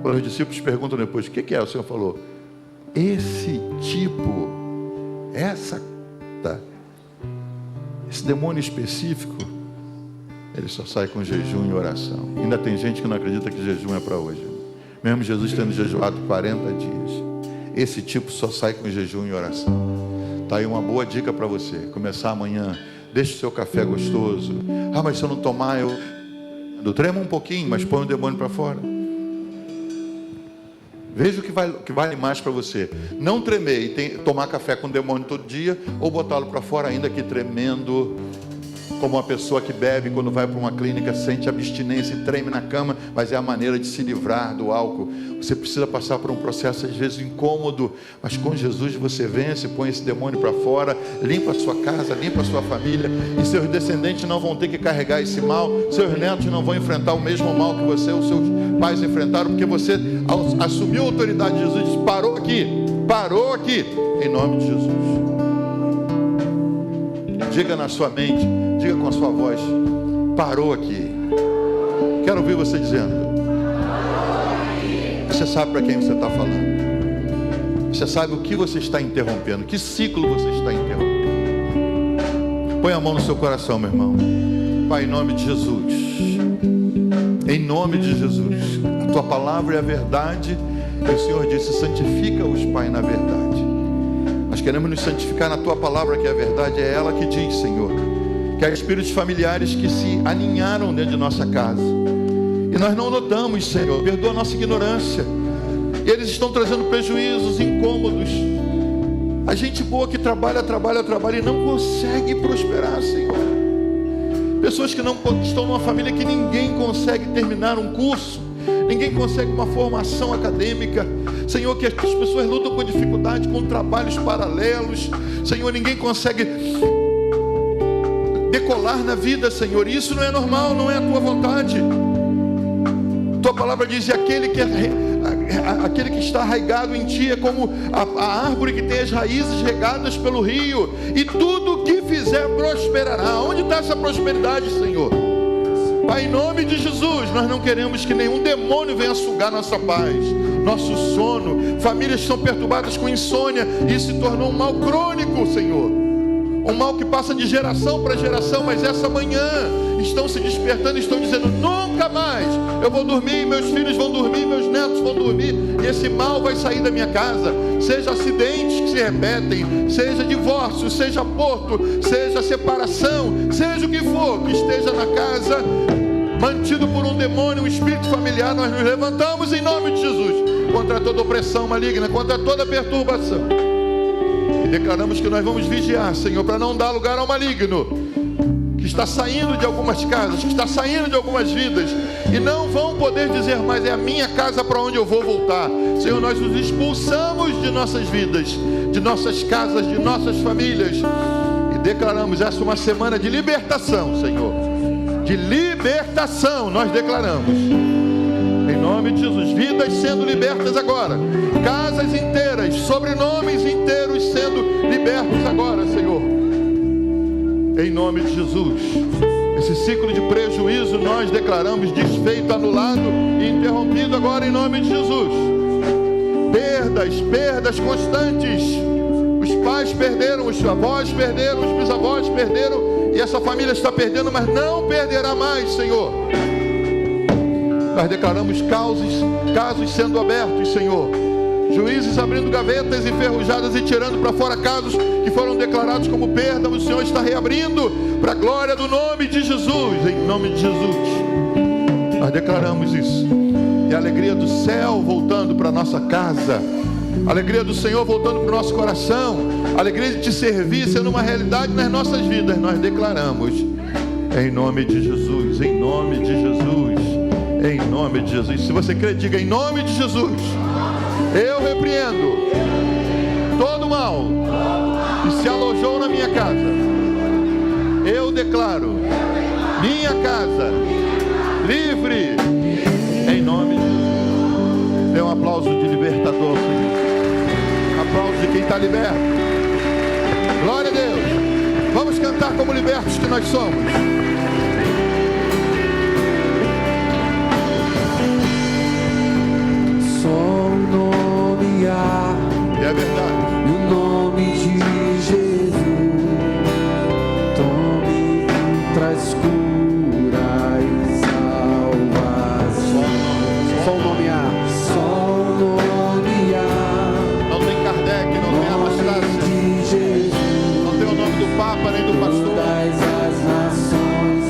Quando os discípulos perguntam depois: o que é? O Senhor falou: esse tipo, esse demônio específico, ele só sai com jejum e oração. Ainda tem gente que não acredita que jejum é para hoje, mesmo Jesus tendo jejuado 40 dias. Esse tipo só sai com jejum e oração. Está aí uma boa dica para você começar amanhã. Deixe o seu café gostoso. Ah, mas se eu não tomar, eu trema um pouquinho, mas põe o demônio para fora. Veja o que vale mais para você: não tremer e tomar café com o demônio todo dia, ou botá-lo para fora, ainda que tremendo como uma pessoa que bebe quando vai para uma clínica, sente abstinência e treme na cama, mas é a maneira de se livrar do álcool. Você precisa passar por um processo às vezes incômodo, mas com Jesus você vence, põe esse demônio para fora, limpa a sua casa, limpa a sua família, e seus descendentes não vão ter que carregar esse mal, seus netos não vão enfrentar o mesmo mal que você, os seus pais enfrentaram, porque você assumiu a autoridade de Jesus e disse: parou aqui, em nome de Jesus. Diga na sua mente, diga com a sua voz: parou aqui. Quero ouvir você dizendo. Você sabe para quem você está falando. Você sabe o que você está interrompendo, que ciclo você está interrompendo. Põe a mão no seu coração, meu irmão. Pai, em nome de Jesus, em nome de Jesus, a tua palavra é a verdade, e o Senhor disse: santifica-os, Pai, na verdade. Nós queremos nos santificar na tua palavra, que é a verdade. É ela que diz, Senhor, que há espíritos familiares que se aninharam dentro de nossa casa, e nós não notamos, Senhor. Perdoa a nossa ignorância, e eles estão trazendo prejuízos, incômodos. A gente boa que trabalha e não consegue prosperar, Senhor. Pessoas que não estão numa família que ninguém consegue terminar um curso, ninguém consegue uma formação acadêmica. Senhor, que as pessoas lutam com dificuldade, com trabalhos paralelos. Senhor, ninguém consegue decolar na vida, Senhor. E isso não é normal, não é a tua vontade. Tua palavra diz: e aquele que está arraigado em ti é como a árvore que tem as raízes regadas pelo rio, e tudo o que fizer prosperará. Onde está essa prosperidade, Senhor? Pai, em nome de Jesus, nós não queremos que nenhum demônio venha sugar nossa paz, nosso sono. Famílias são perturbadas com insônia, e isso se tornou um mal crônico, Senhor. Um mal que passa de geração para geração, mas essa manhã estão se despertando e estão dizendo: nunca mais eu vou dormir, meus filhos vão dormir, meus netos vão dormir, e esse mal vai sair da minha casa. Seja acidentes que se repetem, seja divórcio, seja aborto, seja separação, seja o que for que esteja na casa, mantido por um demônio, um espírito familiar, nós nos levantamos em nome de Jesus contra toda opressão maligna, contra toda perturbação, e declaramos que nós vamos vigiar, Senhor, para não dar lugar ao maligno que está saindo de algumas casas, que está saindo de algumas vidas, e não vão poder dizer mais: é a minha casa para onde eu vou voltar. Senhor, nós nos expulsamos de nossas vidas, de nossas casas, de nossas famílias, e declaramos essa uma semana de libertação, Senhor. De libertação, nós declaramos, em nome de Jesus, vidas sendo libertas agora, casas inteiras, sobrenomes inteiros sendo libertos agora, Senhor, em nome de Jesus. Esse ciclo de prejuízo nós declaramos desfeito, anulado e interrompido agora em nome de Jesus. Perdas constantes. Os pais perderam, os avós perderam, os bisavós perderam, e essa família está perdendo, mas não perderá mais, Senhor. Nós declaramos casos sendo abertos, Senhor. Juízes abrindo gavetas enferrujadas e tirando para fora casos que foram declarados como perda. O Senhor está reabrindo para a glória do nome de Jesus. Em nome de Jesus nós declaramos isso. E a alegria do céu voltando para a nossa casa, a alegria do Senhor voltando para o nosso coração, a alegria de te servir sendo uma realidade nas nossas vidas, nós declaramos em nome de Jesus, em nome de Jesus, em nome de Jesus. Se você crê, diga: em nome de Jesus, eu repreendo todo mal que se alojou na minha casa. Eu declaro minha casa livre, em nome de Jesus. Dê um aplauso de libertador, Senhor. Aplauso de quem está liberto. Glória a Deus. Vamos cantar como libertos que nós somos. Só o nome há, E é verdade. o nome de Jesus, tome, traz cura e salvação. Só o nome há, só o nome há. Não tem Kardec, não tem Anastácia, de Jesus, não tem o nome do Papa nem do pastor. todas as nações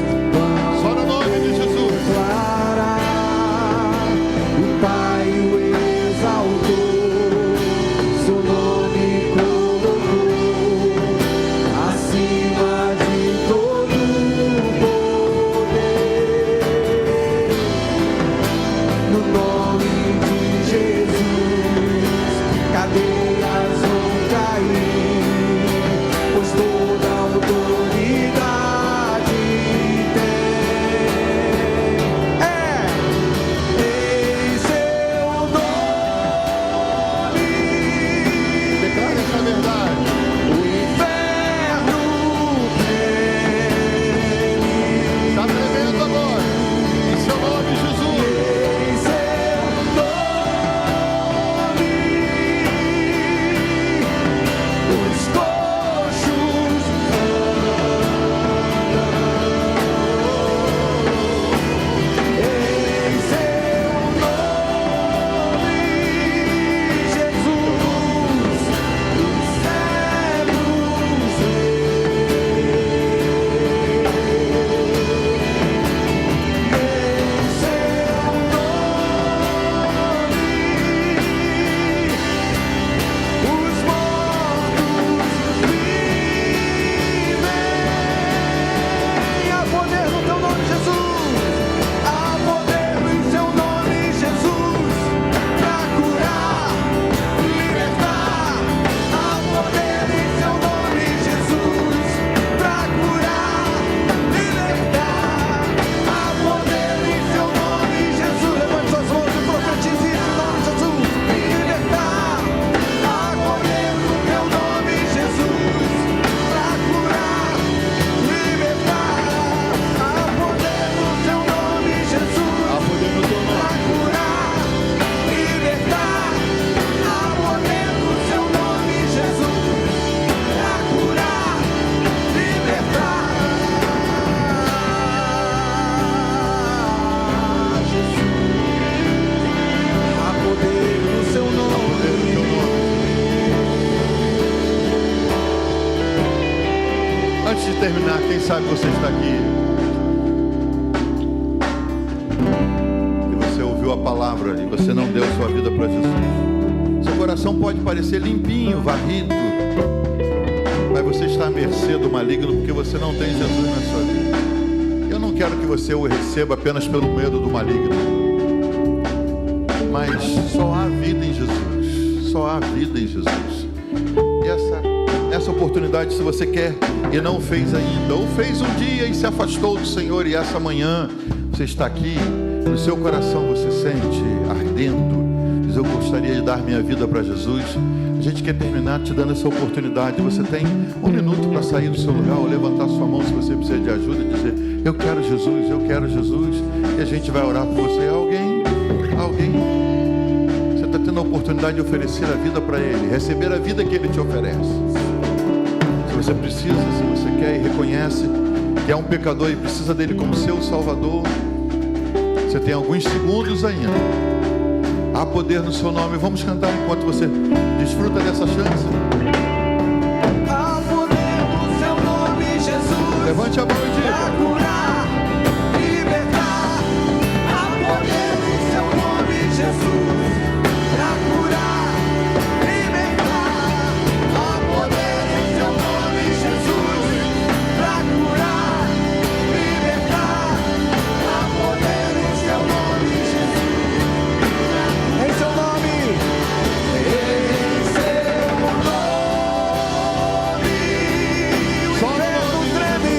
terminar, quem sabe você está aqui e você ouviu a palavra e você não deu sua vida para Jesus. Seu coração pode parecer limpinho, varrido, mas você está à mercê do maligno porque você não tem Jesus na sua vida. Eu não quero que você o receba apenas pelo medo do maligno, mas só há vida em Jesus, só há vida em Jesus. E essa oportunidade, se você quer e não fez ainda, ou fez um dia e se afastou do Senhor, e essa manhã você está aqui, no seu coração você sente ardendo, diz: eu gostaria de dar minha vida para Jesus. A gente quer terminar te dando essa oportunidade. Você tem um minuto para sair do seu lugar, ou levantar sua mão se você precisa de ajuda, e dizer: eu quero Jesus, eu quero Jesus, e a gente vai orar por você. Alguém, você está tendo a oportunidade de oferecer a vida para Ele, receber a vida que Ele te oferece. Se você precisa, se você quer e reconhece que é um pecador e precisa dele como seu Salvador, você tem alguns segundos ainda. Há poder no seu nome. Vamos cantar enquanto você desfruta dessa chance. Há poder no seu nome, Jesus. Levante a mão e diga: Pra curar, libertar. Há poder no seu nome, Jesus. Pra curar, libertar. Há poder no seu nome, Jesus. Pra curar, libertar. Há poder no seu nome, Jesus. Em seu nome. Em seu nome. O inferno treme.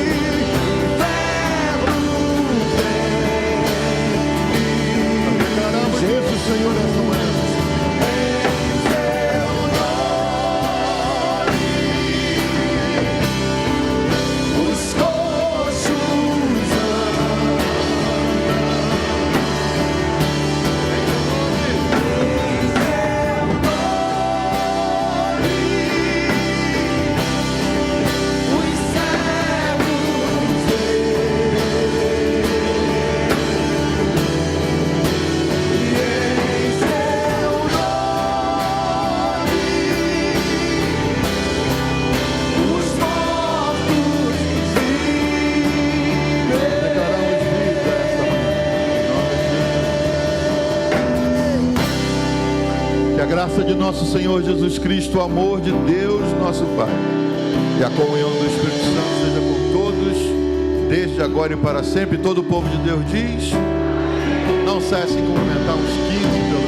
declaramos Jesus, Senhor, nessa manhã. Os coxos Que a graça de nosso Senhor Jesus Cristo, o amor de Deus, nosso Pai, e a comunhão do Espírito Santo seja com todos, desde agora e para sempre. Todo o povo de Deus diz: não cessem em cumprimentar os 15 pelo